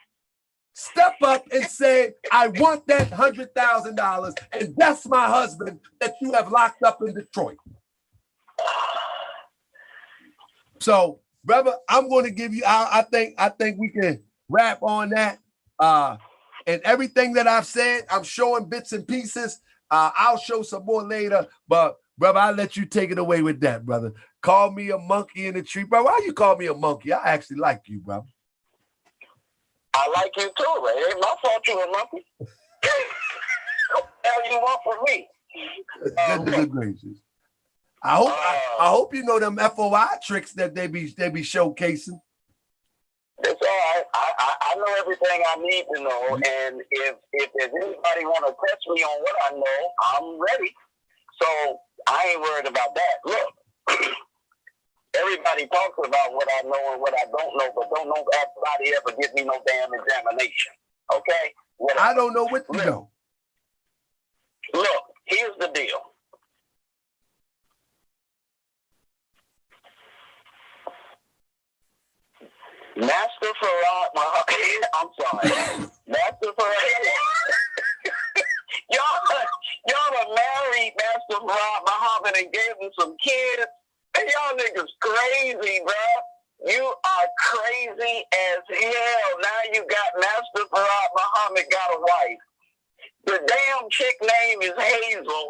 [SPEAKER 4] step up and say, I want that $100,000 and that's my husband that you have locked up in Detroit. So, brother, I'm going to give you, I think we can wrap on that. And everything that I've said, I'm showing bits and pieces. I'll show some more later, but brother, I'll let you take it away with that, brother. Call me a monkey in the tree, bro. Why you call me a monkey? I actually like you, bro.
[SPEAKER 3] I like you too, man. It ain't my fault you a monkey. What the hell you want from me?
[SPEAKER 4] Goodness gracious. I hope you know them FOI tricks that they be showcasing.
[SPEAKER 3] It's all right. I know everything I need to know, and if there's anybody want to test me on what I know, I'm ready. So I ain't worried about that. Look, everybody talks about what I know and what I don't know, but don't know everybody ever give me no damn examination. Okay? Whatever.
[SPEAKER 4] I don't know what you know.
[SPEAKER 3] Look, here's the deal. Master Farad Muhammad, I'm sorry. Master Farad, y'all have married Master Farad Muhammad and gave him some kids. And y'all niggas crazy, bro. You are crazy as hell. Now you got Master Farad Muhammad got a wife. The damn chick name is Hazel.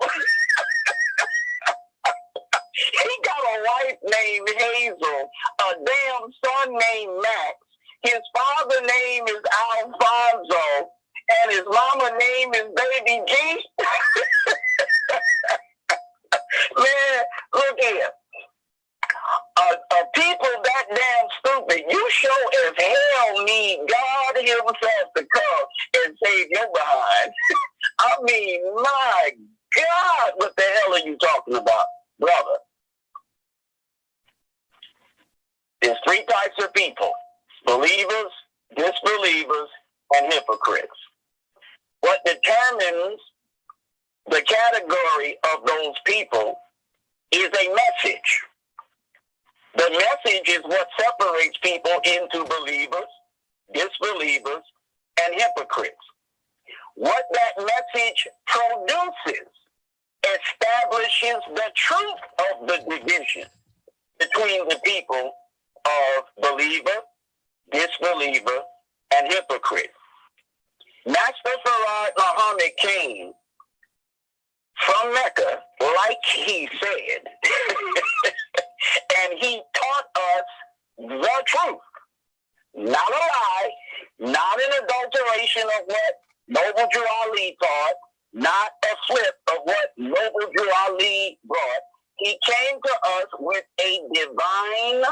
[SPEAKER 3] He got a wife named Hazel, a damn son named Max. His father name is Alfonso, and his mama name is Baby G. Man, look here. People that damn stupid, you sure as hell need God himself to come and save your behind. I mean, my God, what the hell are you talking about, brother? There's three types of people: believers, disbelievers, and hypocrites. What determines the category of those people is a message. The message is what separates people into believers, disbelievers, and hypocrites. What that message produces establishes the truth of the division between the people of believer, disbeliever, and hypocrite. Master Farad Muhammad came from Mecca, like he said, and he taught us the truth. Not a lie, not an adulteration of what Noble Drew Ali taught, not a flip of what Noble Drew Ali brought. He came to us with a divine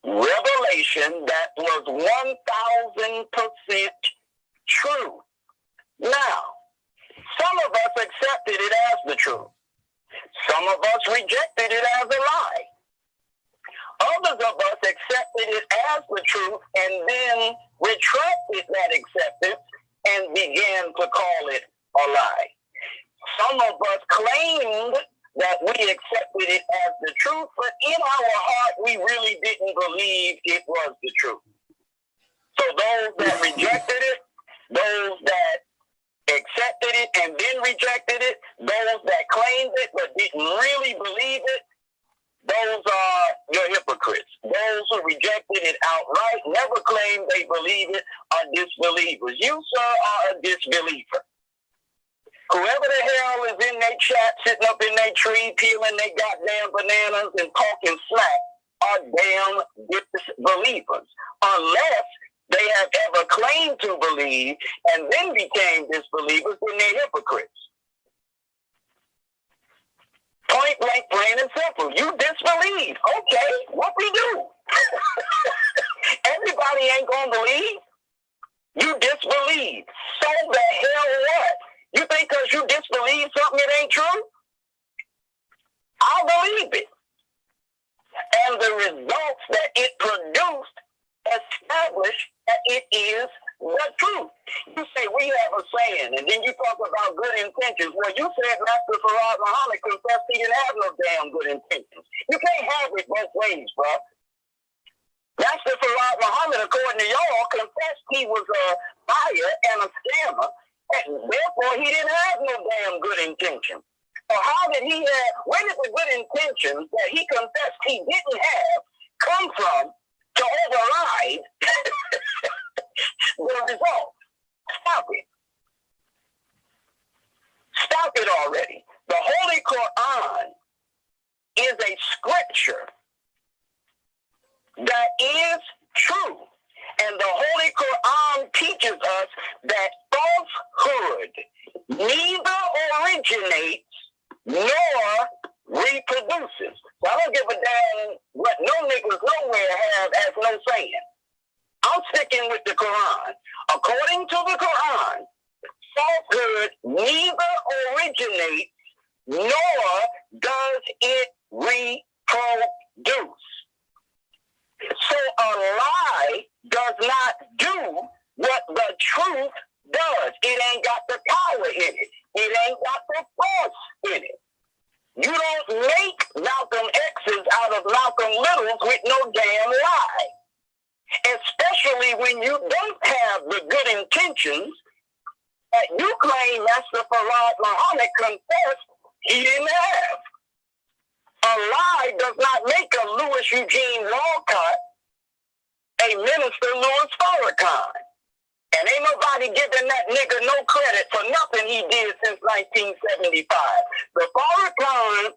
[SPEAKER 3] revelation that was 1,000% true. Now, some of us accepted it as the truth. Some of us rejected it as a lie. Others of us accepted it as the truth and then retracted that acceptance and began to call it a lie. Some of us claimed that we accepted it as the truth, but in our heart, we really didn't believe it was the truth. So those that rejected it, those that accepted it and then rejected it, those that claimed it but didn't really believe it, those are your hypocrites. Those who rejected it outright, never claimed they believe it, are disbelievers. You, sir, are a disbeliever. Whoever the hell is in their chat, sitting up in their tree, peeling their goddamn bananas and talking slack, are damn disbelievers. Unless they have ever claimed to believe and then became disbelievers, then they're hypocrites. Point blank, plain and simple. You disbelieve. Okay, what we do? Everybody ain't gonna believe. You disbelieve. So the hell what? You think because you disbelieve something it ain't true? I'll believe it. And the results that it produced establish that it is the truth. You say we have a saying, and then you talk about good intentions. Well, you said Master Farad Muhammad confessed he didn't have no damn good intentions. You can't have it both ways, bro. Master Farad Muhammad, according to y'all, confessed he was a liar and a scammer, and therefore he didn't have no damn good intentions. So how did he have, where did the good intentions that he confessed he didn't have come from to override the result? Stop it. Stop it already. The Holy Quran is a scripture that is true. And the Holy Quran teaches us that falsehood neither originates nor reproduces. So I don't give a damn what no niggas nowhere have as no saying. I'm sticking with the Quran. According to the Quran, falsehood neither originates nor does it reproduce. So a lie does not do what the truth does. It ain't got the power in it. It ain't got the force in it. You don't make Malcolm X's out of Malcolm Littles with no damn lie. Especially when you don't have the good intentions that you claim Master Farad Muhammad confessed he didn't have. A lie does not make a Louis Eugene Walcott a Minister Louis Farrakhan. And ain't nobody giving that nigga no credit for nothing he did since 1975. The Farrakhan,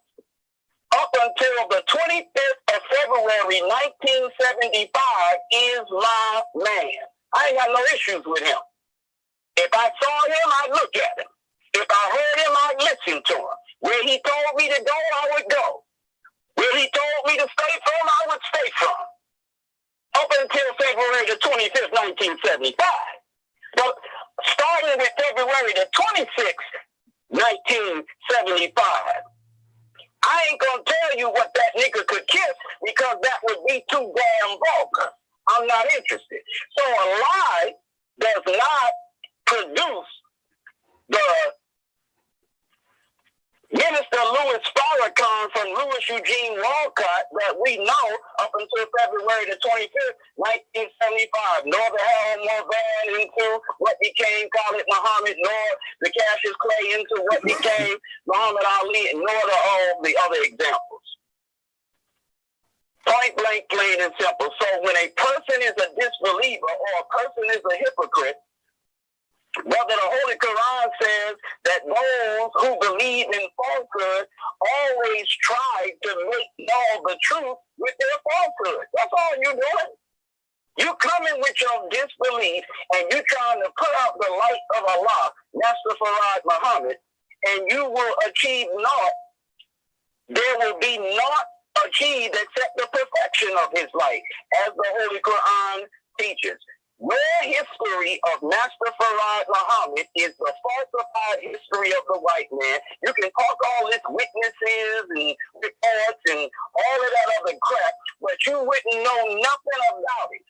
[SPEAKER 3] up until the 25th of February 1975, is my man. I ain't got no issues with him. If I saw him, I'd look at him. If I heard him, I'd listen to him. Where he told me to go, I would go. Where he told me to stay from, I would stay from. Up until February the 25th, 1975. But starting with February the 26th, 1975, I ain't gonna tell you what that nigga could kiss because that would be too damn vulgar. I'm not interested. So a lie does not produce the Minister Louis Farrakhan from Louis Eugene Walcott that we know up until February the 25th, 1975, nor the Harold Morvan into what became Khalid Muhammad, nor the Cassius Clay into what became Muhammad Ali, nor all the other examples. Point blank, plain and simple. So when a person is a disbeliever or a person is a hypocrite, whether the Holy Quran says that those who believe in falsehood always try to make known the truth with their falsehood. That's all you're doing. You coming with your disbelief and you trying to put out the light of Allah, Master Farad Muhammad, and you will achieve naught. There will be naught achieved except the perfection of his light, as the Holy Quran teaches. Your history of Master Farad Muhammad is the falsified history of the white man. You can talk all this witnesses and reports and all of that other crap, but you wouldn't know nothing about it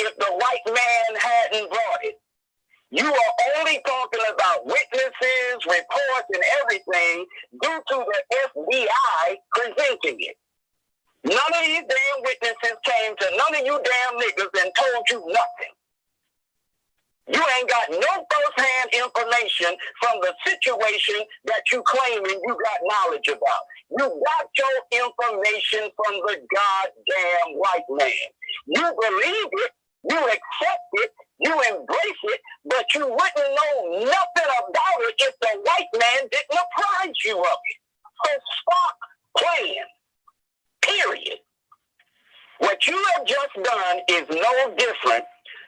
[SPEAKER 3] if the white man hadn't brought it. You are only talking about witnesses, reports, and everything due to the FBI presenting it. None of these damn witnesses came to none of you damn niggas and told you nothing. You ain't got no first-hand information from the situation that you claiming you got knowledge about. You got your information from the goddamn white man. You believe it, you accept it, you embrace it, but you wouldn't know nothing about it if the white man didn't apprise you of it. So stop playing. Period. What you have just done is no different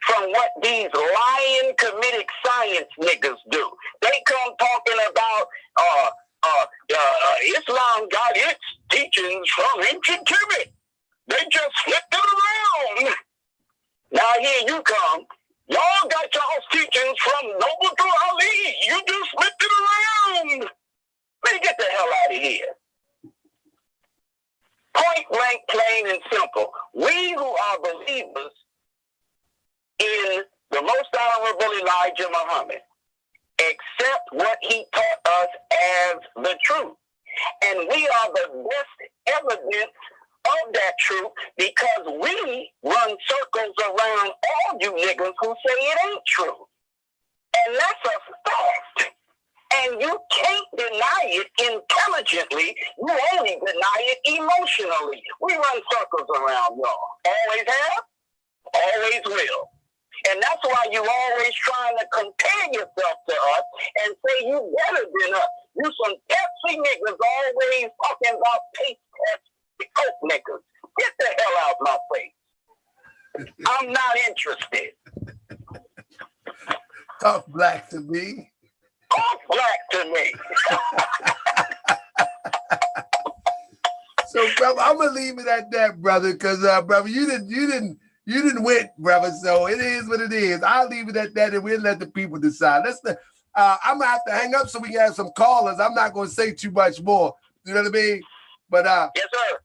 [SPEAKER 3] from what these lying comedic science niggas do. They come talking about Islam got its teachings from ancient Tibet. They just flipped it around. Now here you come. Y'all got y'all's teachings from Noble Drew Ali. You just flipped it around. Let me get the hell out of here. Point blank, plain and simple. We who are believers in the most honorable Elijah Muhammad accept what he taught us as the truth. And we are the best evidence of that truth because we run circles around all you niggas who say it ain't true. And that's a fact. And you can't deny it intelligently. You only deny it emotionally. We run circles around y'all. Always have, always will. And that's why you always trying to compare yourself to us and say you better than us. You some Pepsi niggas always talking about taste tests, Coke niggas. Get the hell out of my face. I'm not interested.
[SPEAKER 4] Talk black to me.
[SPEAKER 3] Talk black to me.
[SPEAKER 4] So, brother, I'm gonna leave it at that, brother, because brother, you didn't win, brother. So it is what it is. I'll leave it at that, and we'll let the people decide. I'm gonna have to hang up so we can have some callers. I'm not gonna say too much more. You know what I mean? But
[SPEAKER 3] yes, sir.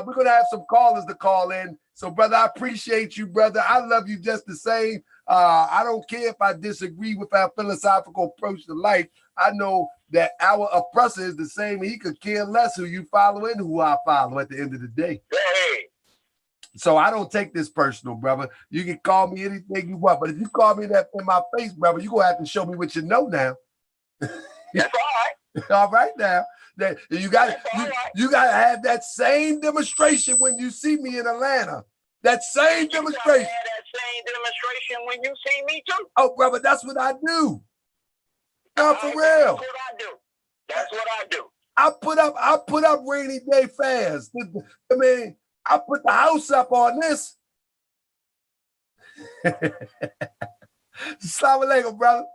[SPEAKER 4] we're gonna have some callers to call in. So, brother, I appreciate you, brother. I love you just the same. I don't care if I disagree with our philosophical approach to life. I know that our oppressor is the same. He could care less who you follow and who I follow at the end of the day.
[SPEAKER 3] Hey.
[SPEAKER 4] So I don't take this personal, brother. You can call me anything you want, but if you call me that in my face, brother, you're gonna have to show me what you know now.
[SPEAKER 3] That's all right.
[SPEAKER 4] All right now. That you gotta have that same demonstration when you see me in Atlanta. That same demonstration.
[SPEAKER 3] Have that same demonstration when you see me too.
[SPEAKER 4] Oh, brother, that's what I do. No, for real.
[SPEAKER 3] That's what I do. That's what I do.
[SPEAKER 4] I put up rainy day fairs. I mean, I put the house up on this. Assalamu alaikum, brother.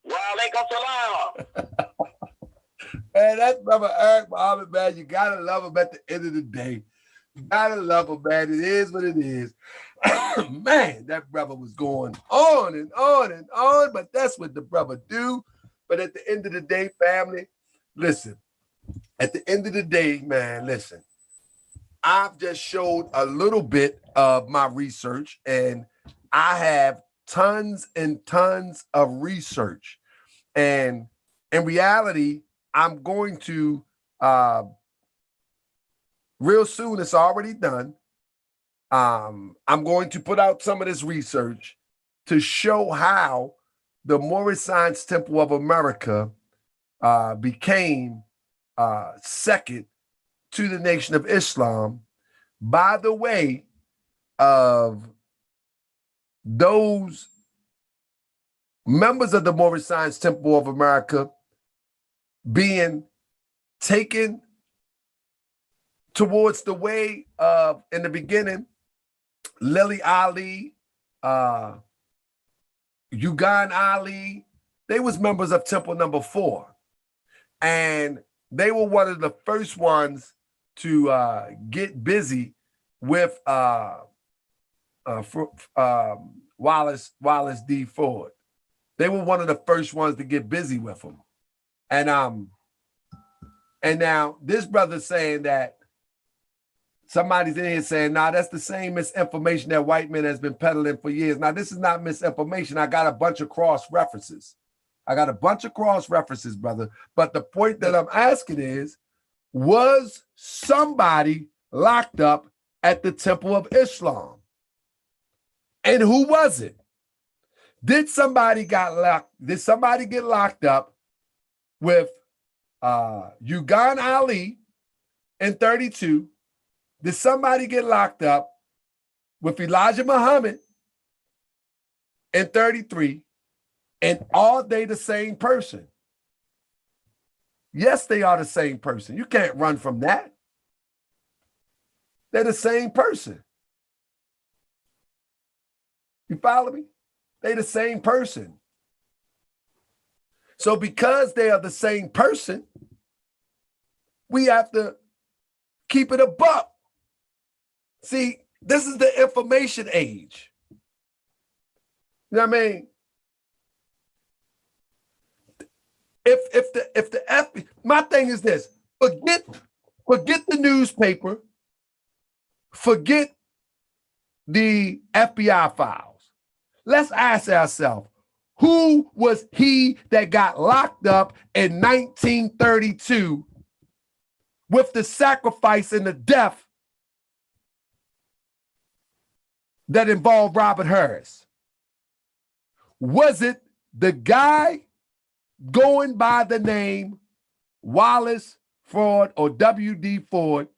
[SPEAKER 3] Wa alaikum salam.
[SPEAKER 4] Man, that's brother Eric Muhammad, man. You gotta love him at the end of the day. You gotta love him, man. It is what it is. Man, that brother was going on and on and on, but that's what the brother do. But at the end of the day, family, listen. At the end of the day, man, listen. I've just showed a little bit of my research, and I have tons and tons of research. And in reality, I'm going to, real soon, it's already done. I'm going to put out some of this research to show how the Moorish Science Temple of America became second to the Nation of Islam by the way of those members of the Moorish Science Temple of America being taken towards the way of, in the beginning, Lily Ali, Ugan Ali, they was members of Temple number 4. And they were one of the first ones to get busy with Wallace D. Ford. They were one of the first ones to get busy with him. And now this brother's saying that Somebody's in here saying, nah, that's the same misinformation that white men has been peddling for years. Now, this is not misinformation. I got a bunch of cross references. Brother. But the point that I'm asking is, was somebody locked up at the Temple of Islam? And who was it? Did somebody get locked up with Ugan Ali in 32? Did somebody get locked up with Elijah Muhammad in 33? And are they the same person? Yes, they are the same person. You can't run from that. They're the same person. You follow me? They're the same person. So because they are the same person, we have to keep it a buck. See, this is the information age. You know what I mean? If the FBI, my thing is this: forget the newspaper, forget the FBI files. Let's ask ourselves, who was he that got locked up in 1932 with the sacrifice and the death that involved Robert Harris? Was it the guy going by the name Wallace Ford or W.D. Ford?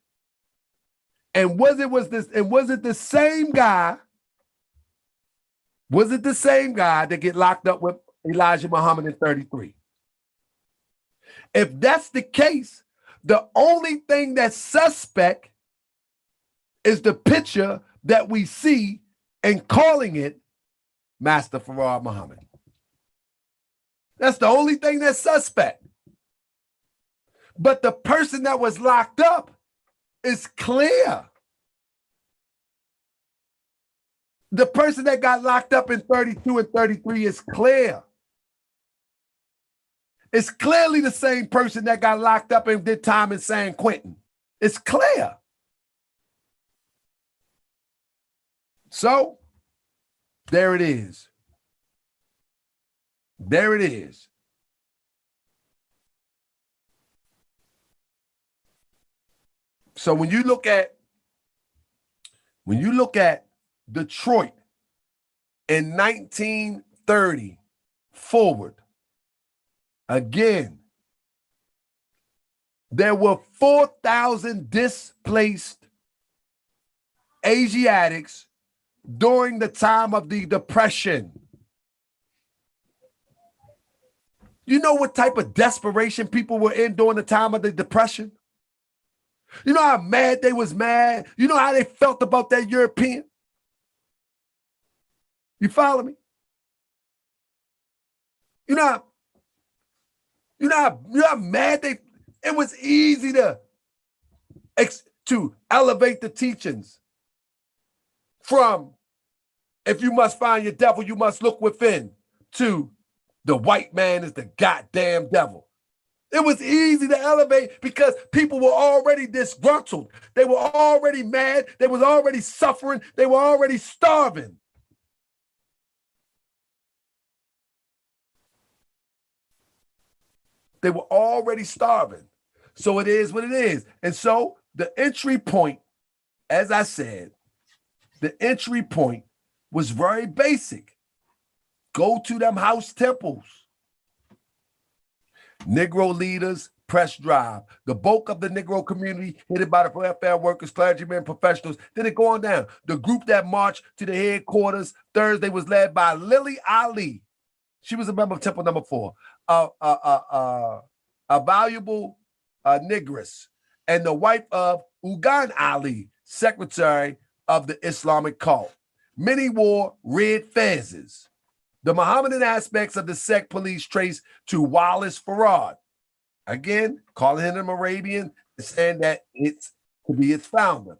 [SPEAKER 4] And was it the same guy? Was it the same guy that get locked up with Elijah Muhammad in 33? If that's the case, the only thing that's suspect is the picture that we see and calling it Master Farad Muhammad. That's the only thing that's suspect. But the person that was locked up is clear. The person that got locked up in 32 and 33 is clear. It's clearly the same person that got locked up and did time in San Quentin. It's clear. So, there it is. There it is. So when you look at Detroit in 1930 forward, again, there were 4,000 displaced Asiatics during the time of the Depression. You know what type of desperation people were in during the time of the Depression? You know how mad they was mad? You know how they felt about that European? You follow me? You know how mad they, it was easy to elevate the teachings from, if you must find your devil, you must look within, to the white man is the goddamn devil. It was easy to elevate because people were already disgruntled. They were already mad. They was already suffering. They were already starving. They were already starving. So it is what it is. And so the entry point, as I said, the entry point was very basic. Go to them house temples. Negro leaders, press drive. The bulk of the Negro community, headed by the welfare workers, clergymen, professionals, then it go on down. The group that marched to the headquarters Thursday was led by Lily Ali. She was a member of Temple Number 4. A valuable negress, and the wife of Ugan Ali, secretary of the Islamic cult. Many wore red fezzes. The Mohammedan aspects of the sect police trace to Wallace Farad. Again, calling him Arabian, saying that it's to be its founder.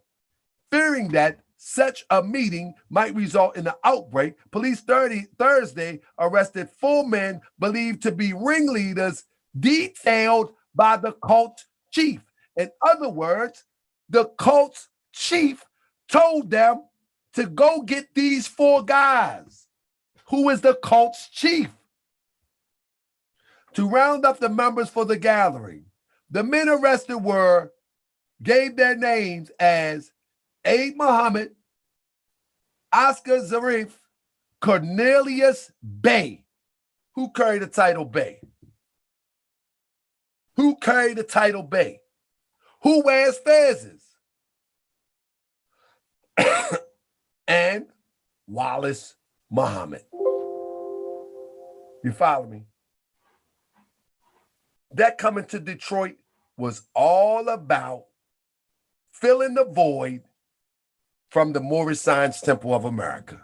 [SPEAKER 4] Fearing that such a meeting might result in an outbreak, police Thursday arrested 4 men believed to be ringleaders detailed by the cult chief. In other words, the cult's chief told them to go get these 4 guys, who is the cult's chief, to round up the members for the gathering. The men arrested gave their names as Aid Muhammad, Oscar Zarif, Cornelius Bey. Who carried the title Bey? Who carried the title Bey? Who wears fezzes? And Wallace Muhammad. You follow me? That coming to Detroit was all about filling the void from the Moorish Science Temple of America.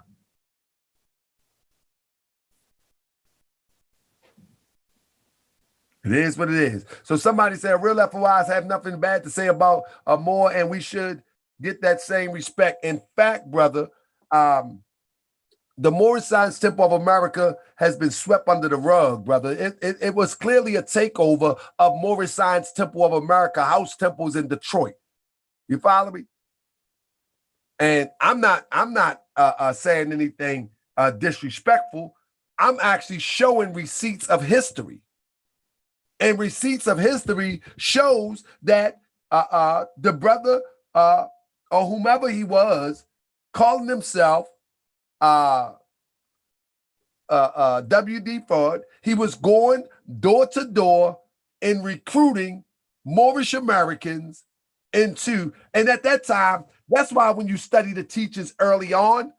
[SPEAKER 4] It is what it is. So somebody said real FOIs have nothing bad to say about Moore, and we should get that same respect. In fact, brother, the Moorish Science Temple of America has been swept under the rug, brother. It was clearly a takeover of Moorish Science Temple of America house temples in Detroit. You follow me? And I'm not saying anything disrespectful. I'm actually showing receipts of history. And receipts of history shows that the brother or whomever he was, calling himself W.D. Farad, he was going door to door and recruiting Moorish Americans into, and at that time, that's why when you study the teachings early on,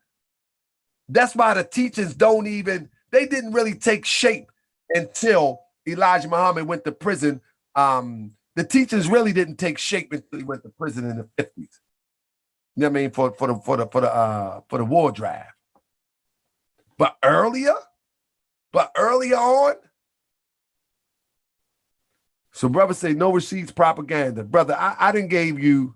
[SPEAKER 4] that's why the teachings they didn't really take shape until Elijah Muhammad went to prison. The teachings really didn't take shape until he went to prison in the 50s. You know what I mean? For the war draft. But earlier on, so brother say no receipts propaganda. Brother, I didn't gave you,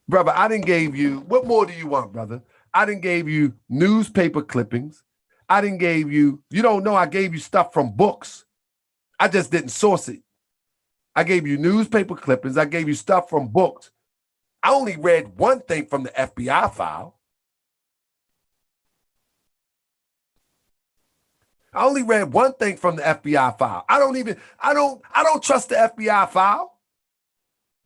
[SPEAKER 4] what more do you want, brother? I didn't gave you newspaper clippings. I didn't gave you don't know I gave you stuff from books. I just didn't source it. I gave you newspaper clippings. I gave you stuff from books. I only read one thing from the FBI file. I only read one thing from the FBI file. I don't trust the FBI file.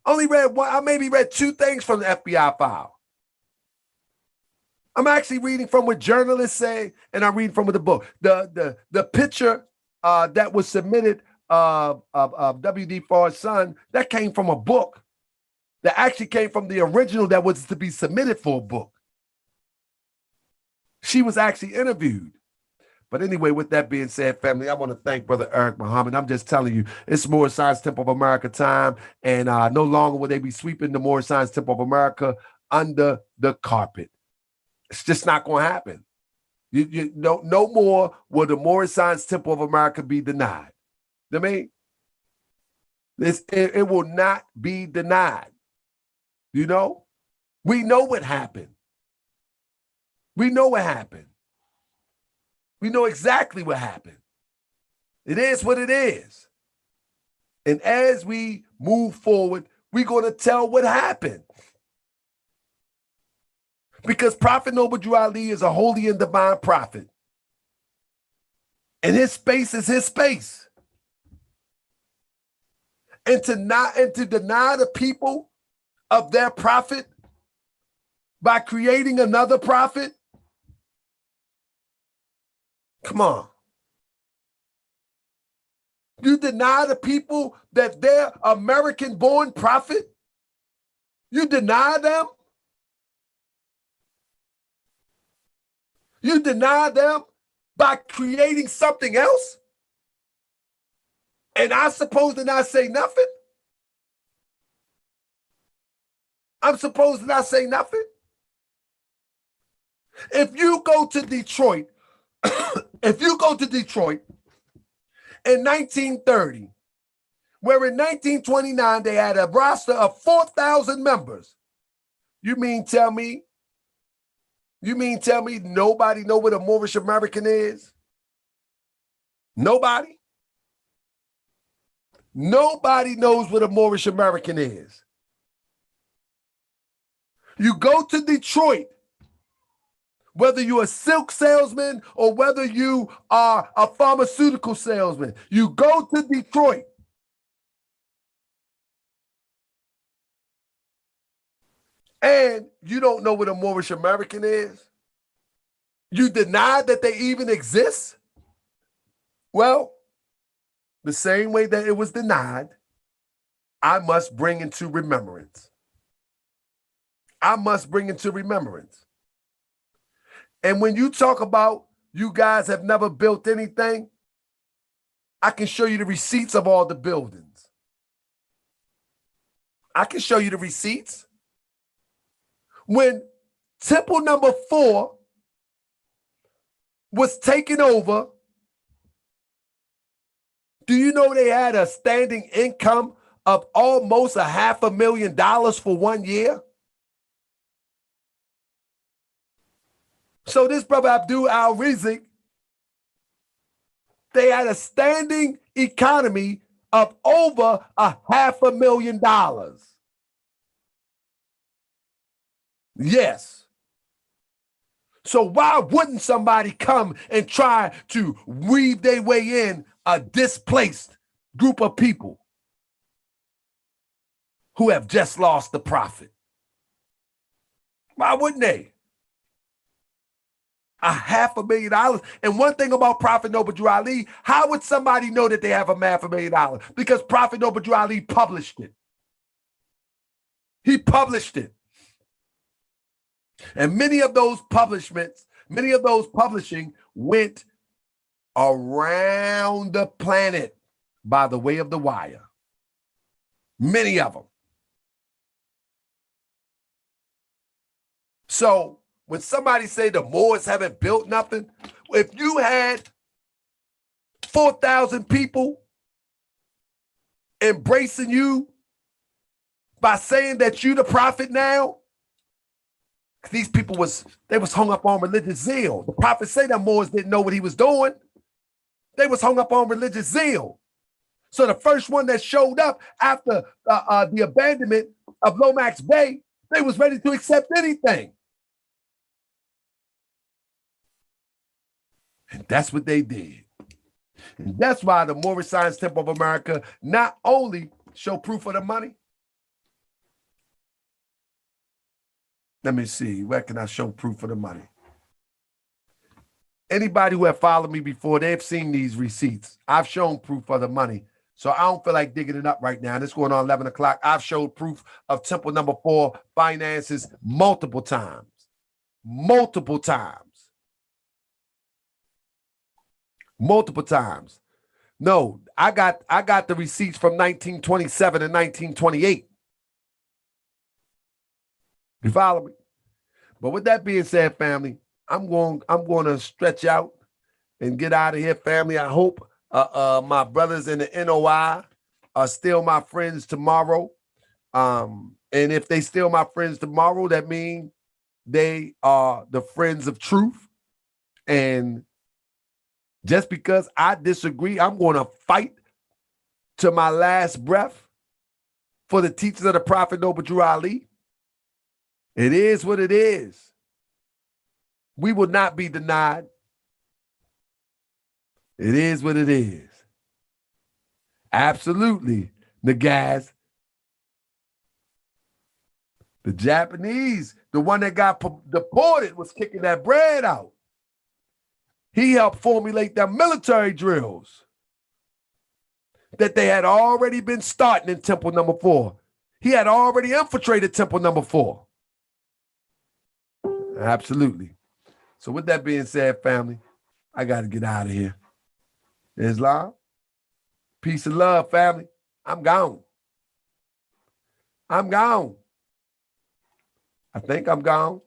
[SPEAKER 4] I maybe read 2 things from the FBI file. I'm actually reading from what journalists say, and I'm reading from the book. The picture that was submitted of W.D. Farad's son, that came from a book. That actually came from the original that was to be submitted for a book. She was actually interviewed. But anyway, with that being said, family, I want to thank Brother Eric Muhammad. I'm just telling you, it's Moorish Science Temple of America time, and no longer will they be sweeping the Moorish Science Temple of America under the carpet. It's just not going to happen. No more will the Moorish Science Temple of America be denied. I mean, it will not be denied. You know? We know what happened. We know what happened. We know exactly what happened. It is what it is. And as we move forward, we're going to tell what happened. Because Prophet Noble Drew Ali is a holy and divine prophet. And his space is his space. And to deny the people of their prophet by creating another prophet, come on. You deny the people that they're American-born prophet? You deny them? You deny them by creating something else? And I'm supposed to not say nothing? I'm supposed to not say nothing? If you go to Detroit, in 1930, where in 1929 they had a roster of 4,000 members, you mean tell me nobody know what a Moorish American is? Nobody? Nobody knows what a Moorish American is. You go to Detroit, whether you're a silk salesman or whether you are a pharmaceutical salesman, you go to Detroit. And you don't know what a Moorish American is? You deny that they even exist? Well, the same way that it was denied, I must bring into remembrance. I must bring into remembrance. And when you talk about you guys have never built anything, I can show you the receipts of all the buildings. I can show you the receipts. When temple number 4 was taken over, do you know they had a standing income of almost $500,000 for 1 year? So this brother Abdul Al-Rizik, they had a standing economy of over $500,000. Yes. So why wouldn't somebody come and try to weave their way in a displaced group of people who have just lost the prophet? Why wouldn't they? $500,000. And one thing about Prophet Noble Drew Ali, how would somebody know that they have $500,000? Because Prophet Noble Drew Ali published it. He published it. And many of those publishing went around the planet by the way of the wire. Many of them. So when somebody say the Moors haven't built nothing, if you had 4,000 people embracing you by saying that you the prophet now, these people was hung up on religious zeal. The prophet say that Moors didn't know what he was doing. They was hung up on religious zeal. So the first one that showed up after the abandonment of Lomax Bay, they was ready to accept anything. And that's what they did. And that's why the Moorish Science Temple of America not only show proof of the money. Let me see, where can I show proof of the money? Anybody who have followed me before, they've seen these receipts. I've shown proof of the money. So I don't feel like digging it up right now. And it's going on 11 o'clock. I've showed proof of temple number 4 finances multiple times. Multiple times. Multiple times. No, I got the receipts from 1927 and 1928. You follow me? But with that being said, family, I'm going to stretch out and get out of here, family. I hope my brothers in the NOI are still my friends tomorrow. And if they still my friends tomorrow, that means they are the friends of truth. And just because I disagree, I'm going to fight to my last breath for the teachings of the Prophet Noble Drew Ali. It is what it is. We will not be denied. It is what it is. Absolutely. Nagaz. The Japanese, the one that got deported, was kicking that bread out. He helped formulate their military drills that they had already been starting in Temple number 4. He had already infiltrated Temple number 4. Absolutely. So with that being said, family, I got to get out of here. Islam, peace and love, family. I'm gone. I'm gone. I think I'm gone.